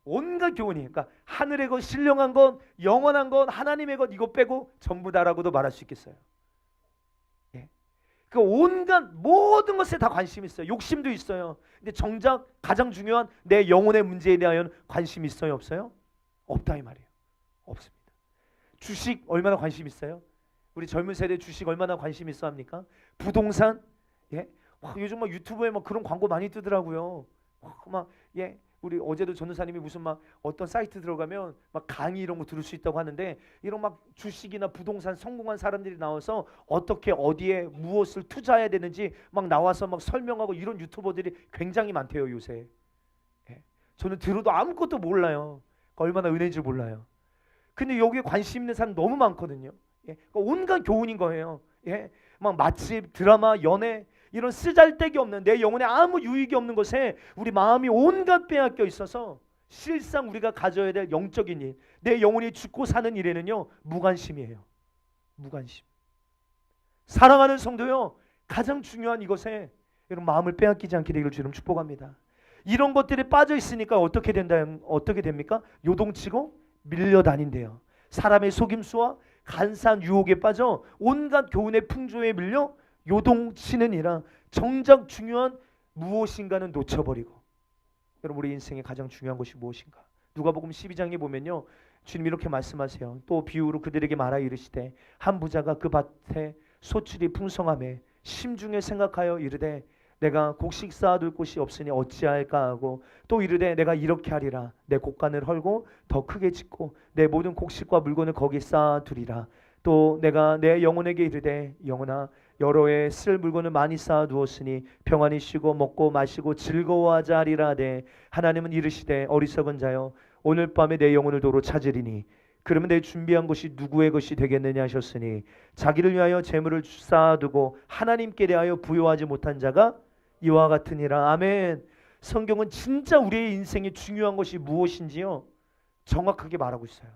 온갖 교훈이. 그러니까 하늘의 것, 신령한 것, 영원한 것, 하나님의 것 이거 빼고 전부 다라고도 말할 수 있겠어요. 그 온갖 모든 것에 다 관심이 있어요. 욕심도 있어요. 근데 정작 가장 중요한 내 영혼의 문제에 대하여 관심이 있어요? 없어요? 없다 이 말이에요. 없습니다. 주식 얼마나 관심 있어요? 우리 젊은 세대 주식 얼마나 관심 있어 합니까? 부동산? 요즘 막 유튜브에 막 그런 광고 많이 뜨더라고요. 우리 어제도 전도사님이 무슨 막 어떤 사이트 들어가면 막 강의 이런 거 들을 수 있다고 하는데 이런 막 주식이나 부동산 성공한 사람들이 나와서 어떻게 어디에 무엇을 투자해야 되는지 막 나와서 막 설명하고 이런 유튜버들이 굉장히 많대요 요새. 저는 들어도 아무것도 몰라요. 얼마나 은혜인지 몰라요. 근데 여기에 관심 있는 사람 너무 많거든요. 그러니까 온갖 교훈인 거예요. 막 맛집, 드라마, 연애 이런 쓰잘데기 없는 내 영혼에 아무 유익이 없는 것에 우리 마음이 온갖 빼앗겨 있어서 실상 우리가 가져야 될 영적인 일, 내 영혼이 죽고 사는 일에는요 무관심이에요. 무관심. 사랑하는 성도요 가장 중요한 이것에 여러분 마음을 빼앗기지 않게 되기를 주님 축복합니다. 이런 것들이 빠져 있으니까 어떻게 됩니까? 요동치고 밀려다닌대요. 사람의 속임수와 간사한 유혹에 빠져 온갖 교훈의 풍조에 밀려 요동치느니라. 정작 중요한 무엇인가는 놓쳐버리고. 여러분 우리 인생의 가장 중요한 것이 무엇인가? 누가복음 12장에 보면요 주님 이렇게 말씀하세요. 또 비유로 그들에게 말하여 이르시되 한 부자가 그 밭에 소출이 풍성하매 심중에 생각하여 이르되 내가 곡식 쌓아둘 곳이 없으니 어찌할까 하고 또 이르되 내가 이렇게 하리라. 내 곡간을 헐고 더 크게 짓고 내 모든 곡식과 물건을 거기 쌓아두리라. 또 내가 내 영혼에게 이르되 영혼아 여러 해 쓸 물건을 많이 쌓아두었으니 평안히 쉬고 먹고 마시고 즐거워하자 하리라되 하나님은 이르시되 어리석은 자여 오늘 밤에 내 영혼을 도로 찾으리니 그러면 내 준비한 것이 누구의 것이 되겠느냐 하셨으니 자기를 위하여 재물을 쌓아두고 하나님께 대하여 부요하지 못한 자가 이와 같으니라. 아멘. 성경은 진짜 우리의 인생에 중요한 것이 무엇인지요 정확하게 말하고 있어요.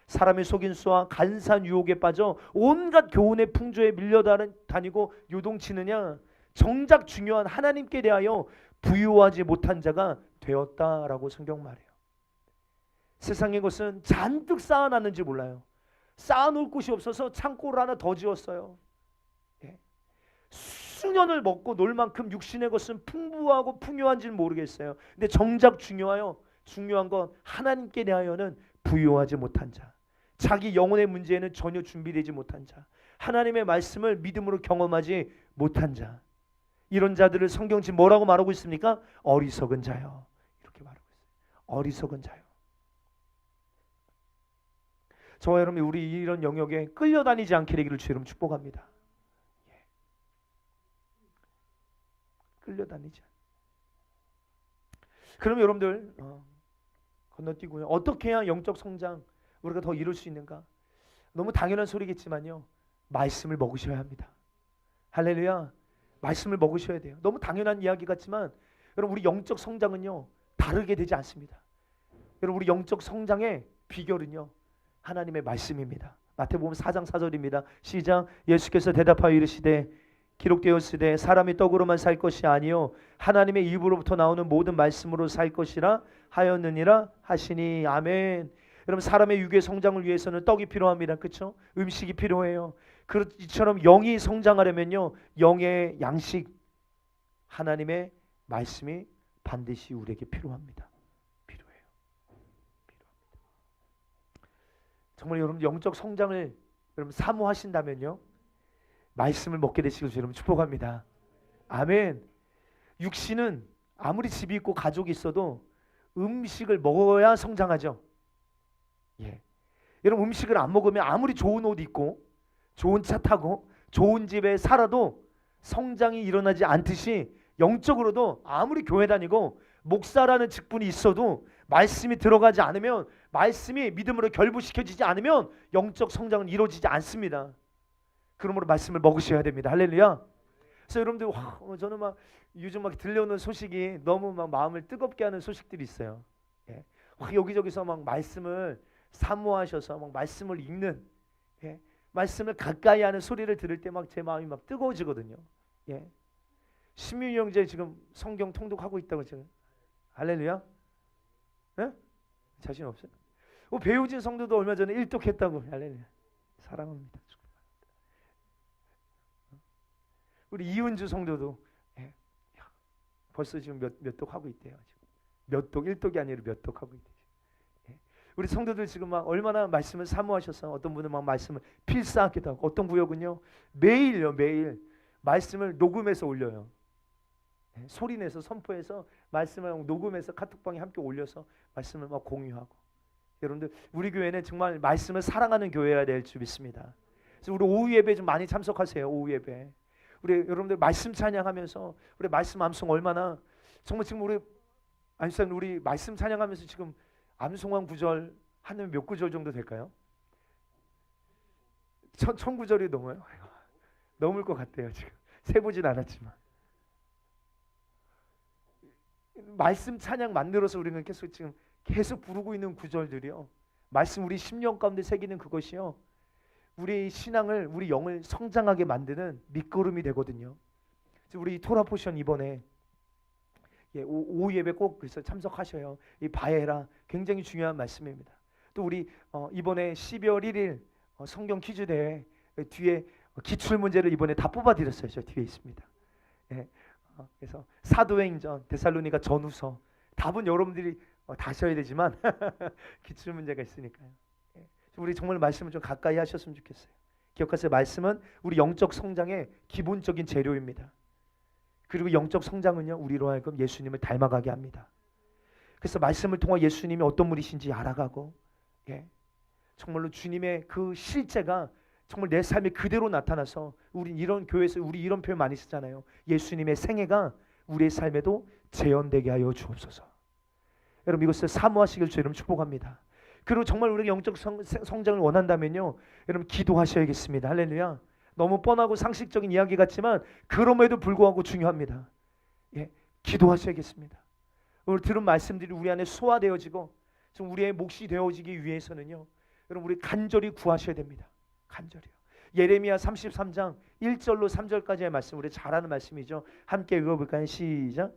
사람의 속임수와 간사한 유혹에 빠져 온갖 교훈의 풍조에 밀려다니고 요동치느냐 정작 중요한 하나님께 대하여 부유하지 못한 자가 되었다라고 성경 말해요. 세상의 것은 잔뜩 쌓아놨는지 몰라요. 쌓아놓을 곳이 없어서 창고를 하나 더 지었어요. 수년을 먹고 놀 만큼 육신의 것은 풍부하고 풍요한지는 모르겠어요. 근데 정작 중요한 건 하나님께 대하여는 부유하지 못한 자, 자기 영혼의 문제에는 전혀 준비되지 못한 자, 하나님의 말씀을 믿음으로 경험하지 못한 자, 이런 자들을 성경 지금 뭐라고 말하고 있습니까? 어리석은 자요. 이렇게 말하고 있어요. 어리석은 자요. 저와 여러분이 우리 이런 영역에 끌려다니지 않게 되기를 주 여러분 축복합니다. 끌려다니지. 그럼 여러분들 건너뛰고요. 어떻게 해야 영적 성장 우리가 더 이룰 수 있는가? 너무 당연한 소리겠지만요. 말씀을 먹으셔야 합니다. 할렐루야. 말씀을 먹으셔야 돼요. 너무 당연한 이야기 같지만 여러분 우리 영적 성장은요 다르게 되지 않습니다. 여러분 우리 영적 성장의 비결은요 하나님의 말씀입니다. 마태복음 4장 4절입니다. 시작. 예수께서 대답하여 이르시되 기록되었으되 사람이 떡으로만 살 것이 아니요 하나님의 입으로부터 나오는 모든 말씀으로 살 것이라 하였느니라 하시니. 아멘. 여러분 사람의 육의 성장을 위해서는 떡이 필요합니다. 그렇죠? 음식이 필요해요. 그처럼 영이 성장하려면요 영의 양식 하나님의 말씀이 반드시 우리에게 필요합니다. 필요해요. 정말 여러분 영적 성장을 여러분 사모하신다면요 말씀을 먹게 되시길 여러분 축복합니다. 아멘. 육신은 아무리 집이 있고 가족이 있어도 음식을 먹어야 성장하죠. 예. 여러분 음식을 안 먹으면 아무리 좋은 옷 입고 좋은 차 타고 좋은 집에 살아도 성장이 일어나지 않듯이 영적으로도 아무리 교회 다니고 목사라는 직분이 있어도 말씀이 들어가지 않으면 말씀이 믿음으로 결부시켜지지 않으면 영적 성장은 이루어지지 않습니다. 그러므로 말씀을 먹으셔야 됩니다. 할렐루야. 그래서 여러분들 저는 막 요즘 막 들려오는 소식이 너무 막 마음을 뜨겁게 하는 소식들이 있어요. 예. 여기저기서 막 말씀을 사모하셔서 막 말씀을 읽는 예. 말씀을 가까이 하는 소리를 들을 때 막 제 마음이 막 뜨거워지거든요. 예. 신민이 형제 지금 성경 통독하고 있다고 지금. 할렐루야. 예? 자신 없어요? 배우진 성도도 얼마 전에 일독했다고. 할렐루야. 사랑합니다. 우리 이은주 성도도 예. 벌써 지금 몇 독 하고 있대요. 지금. 몇 독, 일독이 아니라 몇 독 하고 있대요. 예. 우리 성도들 지금 막 얼마나 말씀을 사모하셔서 어떤 분은 막 말씀을 필사하기도 하고 어떤 구역은요 매일요 매일 말씀을 녹음해서 올려요. 예. 소리내서 선포해서 말씀을 녹음해서 카톡방에 함께 올려서 말씀을 막 공유하고. 여러분들 우리 교회는 정말 말씀을 사랑하는 교회여야 될 줄 믿습니다. 그래서 우리 오후 예배 좀 많이 참석하세요. 오후 예배. 우리 여러분들 말씀 찬양하면서 우리 말씀 암송 얼마나 정말 지금 우리 안수사님 우리 말씀 찬양하면서 지금 암송한 구절 하면 몇 구절 정도 될까요? 1000구절이 넘어요? 넘을 것 같아요. 지금 세보진 않았지만 말씀 찬양 만들어서 우리는 계속 부르고 있는 구절들이요 말씀 우리 심령 가운데 새기는 그것이요 우리 신앙을 우리 영을 성장하게 만드는 밑거름이 되거든요. 우리 토라 포션 이번에 오후 예배 꼭 그래서 참석하셔요. 이 바에라 굉장히 중요한 말씀입니다. 또 우리 이번에 12월 1일 성경 퀴즈 대회 뒤에 기출 문제를 이번에 다 뽑아드렸어요. 저 뒤에 있습니다. 예, 그래서 사도행전, 데살로니가 전후서 답은 여러분들이 다 하셔야 되지만 기출 문제가 있으니까요. 예, 우리 정말 말씀을 좀 가까이 하셨으면 좋겠어요. 기억하세요. 말씀은 우리 영적 성장의 기본적인 재료입니다. 그리고 영적 성장은요 우리로 하여금 예수님을 닮아가게 합니다. 그래서 말씀을 통해 예수님이 어떤 분이신지 알아가고 예, 정말로 주님의 그 실제가 정말 내 삶에 그대로 나타나서 우리 이런 교회에서 우리 이런 표현 많이 쓰잖아요. 예수님의 생애가 우리의 삶에도 재현되게 하여 주옵소서. 여러분 이것을 사모하시길 주 여러분 축복합니다. 그리고 정말 우리가 영적 성장을 원한다면요 여러분 기도하셔야겠습니다. 할렐루야. 너무 뻔하고 상식적인 이야기 같지만 그럼에도 불구하고 중요합니다. 예, 기도하셔야겠습니다. 오늘 들은 말씀들이 우리 안에 소화되어지고 좀 우리의 몫이 되어지기 위해서는요 여러분 우리 간절히 구하셔야 됩니다. 간절히요. 예레미야 33장 1절로 3절까지의 말씀 우리 잘 아는 말씀이죠. 함께 읽어볼까요? 시작.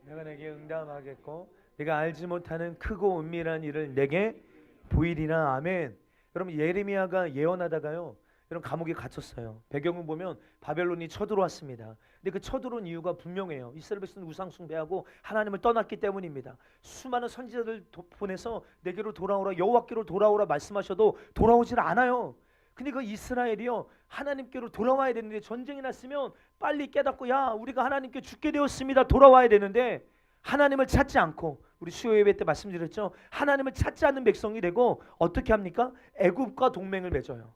내가 내게 응답하겠고 내가 알지 못하는 크고 은밀한 일을 내게 보이리라. 아멘. 여러분 예레미야가 예언하다가요 여러분 감옥에 갇혔어요. 배경을 보면 바벨론이 쳐들어왔습니다. 근데 그 쳐들어온 이유가 분명해요. 이스라엘 백성은 우상 숭배하고 하나님을 떠났기 때문입니다. 수많은 선지자들 보내서 내게로 돌아오라 여호와께로 돌아오라 말씀하셔도 돌아오질 않아요. 근데 그 이스라엘이요 하나님께로 돌아와야 되는데 전쟁이 났으면 빨리 깨닫고 야 우리가 하나님께 죽게 되었습니다 돌아와야 되는데 하나님을 찾지 않고 우리 수요 예배 때 말씀드렸죠. 하나님을 찾지 않는 백성이 되고 어떻게 합니까? 애굽과 동맹을 맺어요.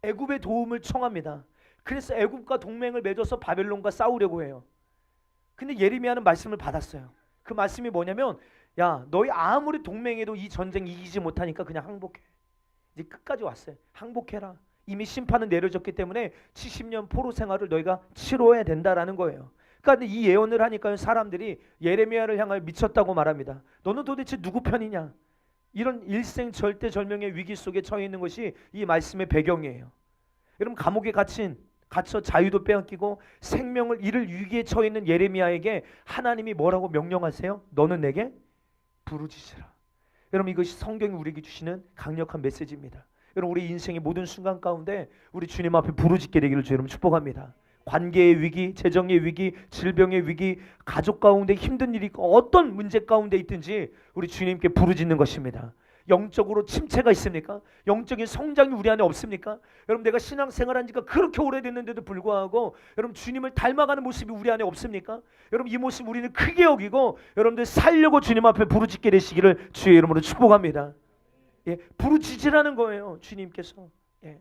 애굽의 도움을 청합니다. 그래서 애굽과 동맹을 맺어서 바벨론과 싸우려고 해요. 근데 예레미야는 말씀을 받았어요. 그 말씀이 뭐냐면 야, 너희 아무리 동맹해도 이 전쟁 이기지 못하니까 그냥 항복해. 이제 끝까지 왔어요. 항복해라. 이미 심판은 내려졌기 때문에 70년 포로 생활을 너희가 치러야 된다라는 거예요. 그러니까 이 예언을 하니까 사람들이 예레미야를 향하여 미쳤다고 말합니다. 너는 도대체 누구 편이냐? 이런 일생 절대절명의 위기 속에 처해 있는 것이 이 말씀의 배경이에요. 여러분, 감옥에 갇혀 자유도 빼앗기고 생명을 잃을 위기에 처해 있는 예레미야에게 하나님이 뭐라고 명령하세요? 너는 내게 부르짖으라. 여러분, 이것이 성경이 우리에게 주시는 강력한 메시지입니다. 여러분, 우리 인생의 모든 순간 가운데 우리 주님 앞에 부르짖게 되기를 주 여러분 축복합니다. 관계의 위기, 재정의 위기, 질병의 위기, 가족 가운데 힘든 일이 있고 어떤 문제 가운데 있든지 우리 주님께 부르짖는 것입니다. 영적으로 침체가 있습니까? 영적인 성장이 우리 안에 없습니까? 여러분, 내가 신앙생활한 지가 그렇게 오래됐는데도 불구하고 여러분 주님을 닮아가는 모습이 우리 안에 없습니까? 여러분, 이 모습 우리는 크게 여기고 여러분들 살려고 주님 앞에 부르짖게 되시기를 주의 이름으로 축복합니다. 예, 부르짖으라는 거예요, 주님께서. 예.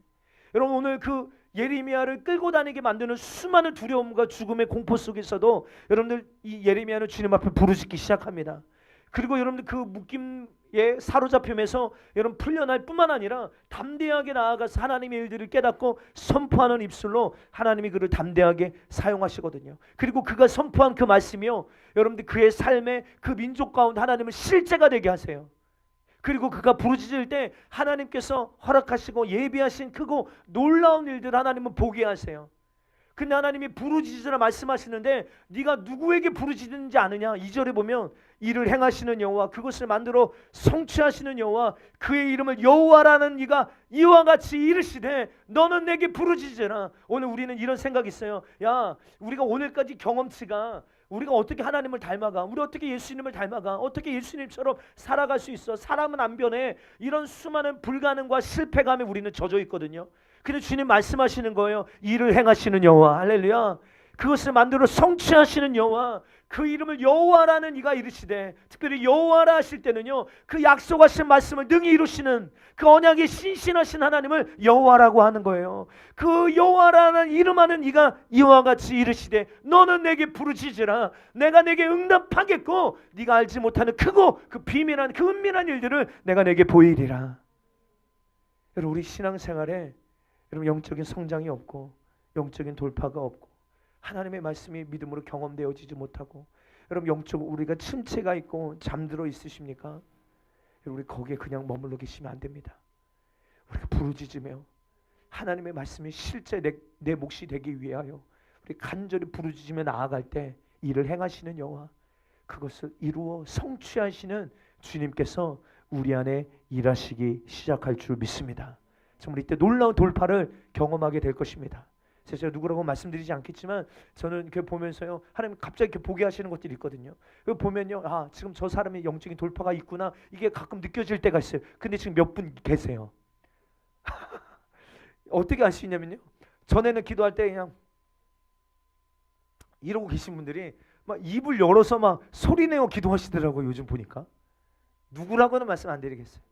여러분, 오늘 그 예레미야를 끌고 다니게 만드는 수많은 두려움과 죽음의 공포 속에서도 여러분들 이 예레미야는 주님 앞에 부르짖기 시작합니다. 그리고 여러분들 그 묶임에 사로잡힘에서 여러분 풀려날 뿐만 아니라 담대하게 나아가서 하나님의 일들을 깨닫고 선포하는 입술로 하나님이 그를 담대하게 사용하시거든요. 그리고 그가 선포한 그 말씀이요, 여러분들 그의 삶에 그 민족 가운데 하나님을 실제가 되게 하세요. 그리고 그가 부르짖을 때 하나님께서 허락하시고 예비하신 크고 놀라운 일들 하나님은 보게 하세요. 근데 하나님이 부르짖으라 말씀하시는데 네가 누구에게 부르짖는지 아느냐? 2절에 보면 이를 행하시는 여호와, 그것을 만들어 성취하시는 여호와, 그의 이름을 여호와라는 이가 이와 같이 이르시되 너는 내게 부르짖으라. 오늘 우리는 이런 생각이 있어요. 야, 우리가 오늘까지 경험치가 우리가 어떻게 하나님을 닮아가? 우리 어떻게 예수님을 닮아가? 어떻게 예수님처럼 살아갈 수 있어? 사람은 안 변해. 이런 수많은 불가능과 실패감에 우리는 젖어 있거든요. 근데 주님 말씀하시는 거예요. 이를 행하시는 여호와, 할렐루야. 그것을 만들어 성취하시는 여호와, 그 이름을 여호와라는 이가 이르시되, 특별히 여호와라 하실 때는요, 그 약속하신 말씀을 능히 이루시는 그 언약의 신실하신 하나님을 여호와라고 하는 거예요. 그 여호와라는 이름하는 이가 이와 같이 이르시되 너는 내게 부르짖으라. 내가 내게 응답하겠고 네가 알지 못하는 크고 그 비밀한 그 은밀한 일들을 내가 내게 보이리라. 여러분, 우리 신앙생활에 여러분 영적인 성장이 없고 영적인 돌파가 없고 하나님의 말씀이 믿음으로 경험되어지지 못하고 여러분 영적으로 우리가 침체가 있고 잠들어 있으십니까? 우리 거기에 그냥 머물러 계시면 안 됩니다. 우리가 부르짖으며 하나님의 말씀이 실제 내 몫이 되기 위하여 우리 간절히 부르짖으며 나아갈 때 일을 행하시는 여호와, 그것을 이루어 성취하시는 주님께서 우리 안에 일하시기 시작할 줄 믿습니다. 정말 이때 놀라운 돌파를 경험하게 될 것입니다. 제가 누구라고 말씀드리지 않겠지만 저는 이렇게 보면서요, 하나님 갑자기 이렇게 보게 하시는 것들이 있거든요. 그 보면요, 아, 지금 저 사람의 영적인 돌파가 있구나, 이게 가끔 느껴질 때가 있어요. 근데 지금 몇 분 계세요. 어떻게 알 수 있냐면요, 전에는 기도할 때 그냥 이러고 계신 분들이 막 입을 열어서 막 소리내어 기도하시더라고요. 요즘 보니까. 누구라고는 말씀 안 드리겠어요.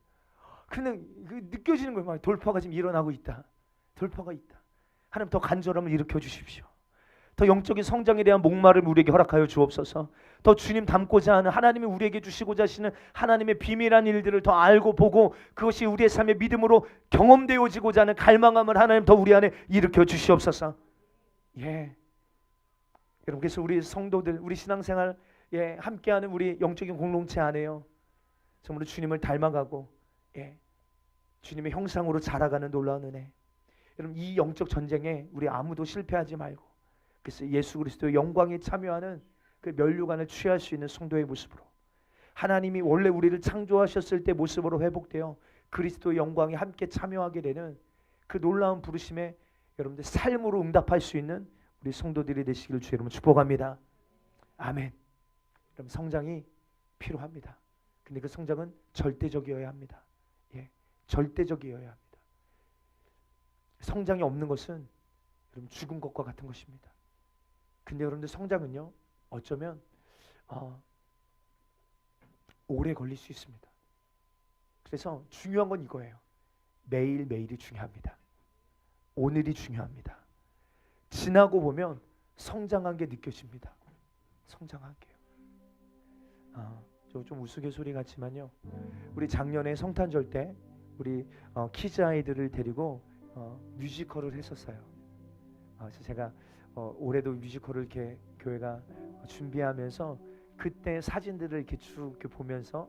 근데 느껴지는 거예요. 막 돌파가 지금 일어나고 있다. 돌파가 있다. 하나님 더 간절함을 일으켜 주십시오. 더 영적인 성장에 대한 목마름을 우리에게 허락하여 주옵소서. 더 주님 닮고자 하는, 하나님이 우리에게 주시고자 하시는 하나님의 비밀한 일들을 더 알고 보고 그것이 우리의 삶의 믿음으로 경험되어지고자 하는 갈망함을 하나님 더 우리 안에 일으켜 주시옵소서. 예. 여러분, 그래서 우리 성도들, 우리 신앙생활 함께하는 우리 영적인 공동체 안에요, 정말 주님을 닮아가고 주님의 형상으로 자라가는 놀라운 은혜. 여러분, 이 영적 전쟁에 우리 아무도 실패하지 말고 그래서 예수 그리스도의 영광에 참여하는 그 면류관을 취할 수 있는 성도의 모습으로, 하나님이 원래 우리를 창조하셨을 때 모습으로 회복되어 그리스도의 영광에 함께 참여하게 되는 그 놀라운 부르심에 여러분들 삶으로 응답할 수 있는 우리 성도들이 되시기를 주 여러분 축복합니다. 아멘. 여러분, 성장이 필요합니다. 근데 그 성장은 절대적이어야 합니다. 절대적이어야 합니다. 성장이 없는 것은 여러분 죽은 것과 같은 것입니다. 근데 여러분들 성장은요, 어쩌면 오래 걸릴 수 있습니다. 그래서 중요한 건 이거예요. 매일매일이 중요합니다. 오늘이 중요합니다. 지나고 보면 성장한 게 느껴집니다. 성장한 게요. 좀 우스갯소리 같지만요. 우리 작년에 성탄절 때 우리 키즈 아이들을 데리고 뮤지컬을 했었어요. 그래서 제가 올해도 뮤지컬을 이렇게 교회가 준비하면서 그때 사진들을 이렇게 쭉 이렇게 보면서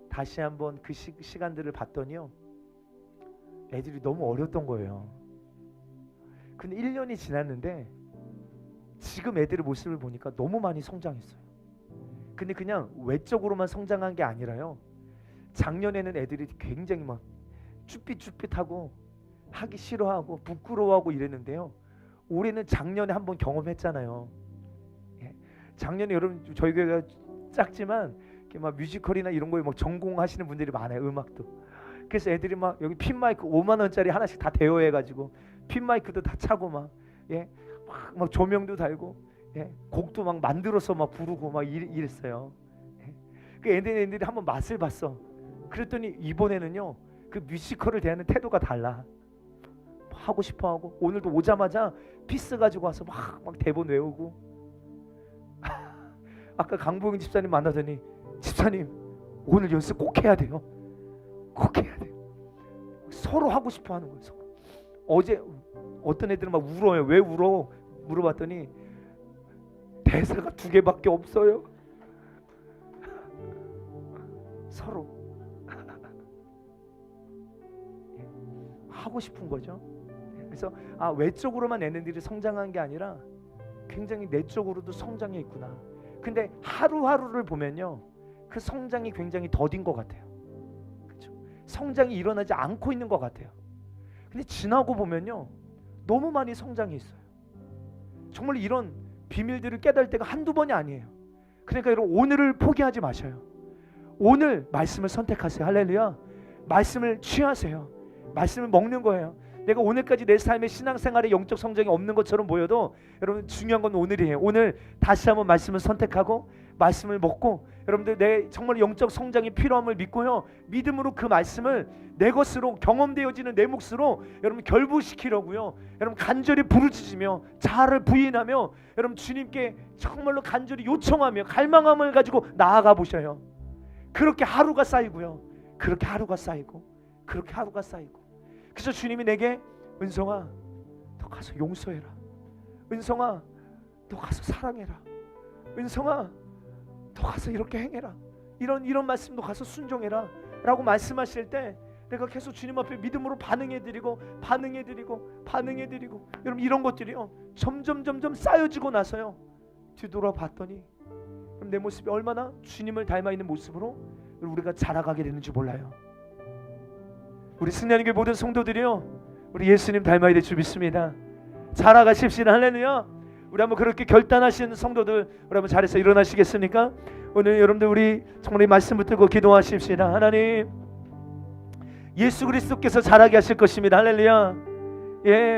다시 한번 그 시간들을 봤더니요, 애들이 너무 어렸던 거예요. 근데 1년이 지났는데 지금 애들의 모습을 보니까 너무 많이 성장했어요. 근데 그냥 외적으로만 성장한 게 아니라요, 작년에는 애들이 굉장히 막 쭈삣쭈삣하고 하기 싫어하고 부끄러워하고 이랬는데요, 올해는 작년에 한번 경험했잖아요. 작년에 여러분 저희 교회가 작지만 이렇게 막 뮤지컬이나 이런 거에 막 전공하시는 분들이 많아요. 음악도. 그래서 애들이 막 여기 핀 마이크 5만 원짜리 하나씩 다 대여해가지고 핀 마이크도 다 차고 막 막 조명도 달고 곡도 막 만들어서 막 부르고 막 이랬어요. 그 애들이 한번 맛을 봤어. 그랬더니 이번에는요, 그 뮤지컬을 대하는 태도가 달라. 하고 싶어하고, 오늘도 오자마자 피스 가지고 와서 막 대본 외우고. 아까 강보경 집사님 만나더니, 집사님 오늘 연습 꼭 해야 돼요. 꼭 해야 돼요. 서로 하고 싶어하는 거예요. 서로. 어제 어떤 애들은 막 울어요. 왜 울어? 물어봤더니 대사가 2개밖에 없어요. 서로 하고 싶은 거죠. 그래서 외적으로만 애들이 성장한 게 아니라 굉장히 내적으로도 성장해 있구나. 근데 하루하루를 보면요, 그 성장이 굉장히 더딘 것 같아요. 그렇죠? 성장이 일어나지 않고 있는 것 같아요. 근데 지나고 보면요, 너무 많이 성장이 있어요. 정말 이런 비밀들을 깨달을 때가 한두 번이 아니에요. 그러니까 여러분, 오늘을 포기하지 마셔요. 오늘 말씀을 선택하세요. 할렐루야. 말씀을 취하세요. 말씀을 먹는 거예요. 내가 오늘까지 내 삶의 신앙생활에 영적 성장이 없는 것처럼 보여도 여러분, 중요한 건 오늘이에요. 오늘 다시 한번 말씀을 선택하고 말씀을 먹고, 여러분들 내 정말 영적 성장이 필요함을 믿고요, 믿음으로 그 말씀을 내 것으로, 경험되어지는 내 몫으로 여러분 결부시키려고요, 여러분 간절히 부르짖으며 자아를 부인하며 여러분 주님께 정말로 간절히 요청하며 갈망함을 가지고 나아가 보셔요. 그렇게 하루가 쌓이고요, 그렇게 하루가 쌓이고, 그렇게 하루가 쌓이고. 그래서 주님이 내게, 은성아 너 가서 용서해라, 은성아 너 가서 사랑해라, 은성아 너 가서 이렇게 행해라, 이런 말씀도 가서 순종해라 라고 말씀하실 때 내가 계속 주님 앞에 믿음으로 반응해드리고 여러분, 이런 것들이요 점점 쌓여지고 나서요, 뒤돌아 봤더니 내 모습이 얼마나 주님을 닮아 있는 모습으로 우리가 자라가게 되는지 몰라요. 우리 승리하는 모든 성도들이요, 우리 예수님 닮아야 될 줄 믿습니다. 자라가십시다. 할렐루야. 우리 한번 그렇게 결단하시는 성도들, 우리 한번 자리에서 일어나시겠습니까? 오늘 여러분들 우리 정말 이 말씀 붙들고 기도하십시다. 하나님, 예수 그리스도께서 자라게 하실 것입니다. 할렐루야.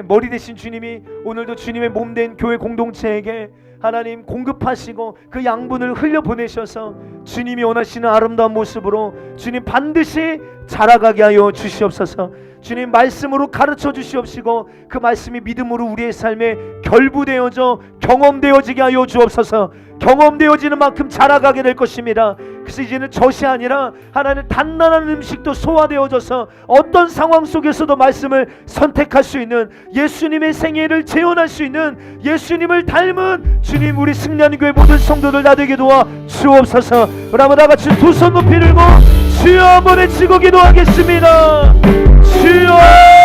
머리 대신 주님이 오늘도 주님의 몸된 교회 공동체에게 하나님 공급하시고 그 양분을 흘려보내셔서 주님이 원하시는 아름다운 모습으로 주님 반드시 자라가게 하여 주시옵소서. 주님 말씀으로 가르쳐 주시옵시고 그 말씀이 믿음으로 우리의 삶에 결부되어져 경험되어지게 하여 주옵소서. 경험되어지는 만큼 자라가게 될 것입니다. 그래서 이제는 젖이 아니라 하나님 단단한 음식도 소화되어져서 어떤 상황 속에서도 말씀을 선택할 수 있는, 예수님의 생애를 재현할 수 있는, 예수님을 닮은 주님, 우리 승리하는 교회 모든 성도들 다 되게 도와 주옵소서. 우리 한번 다 같이 두 손 높이 들고 주여 한번 외치고 기도하겠습니다. 주여.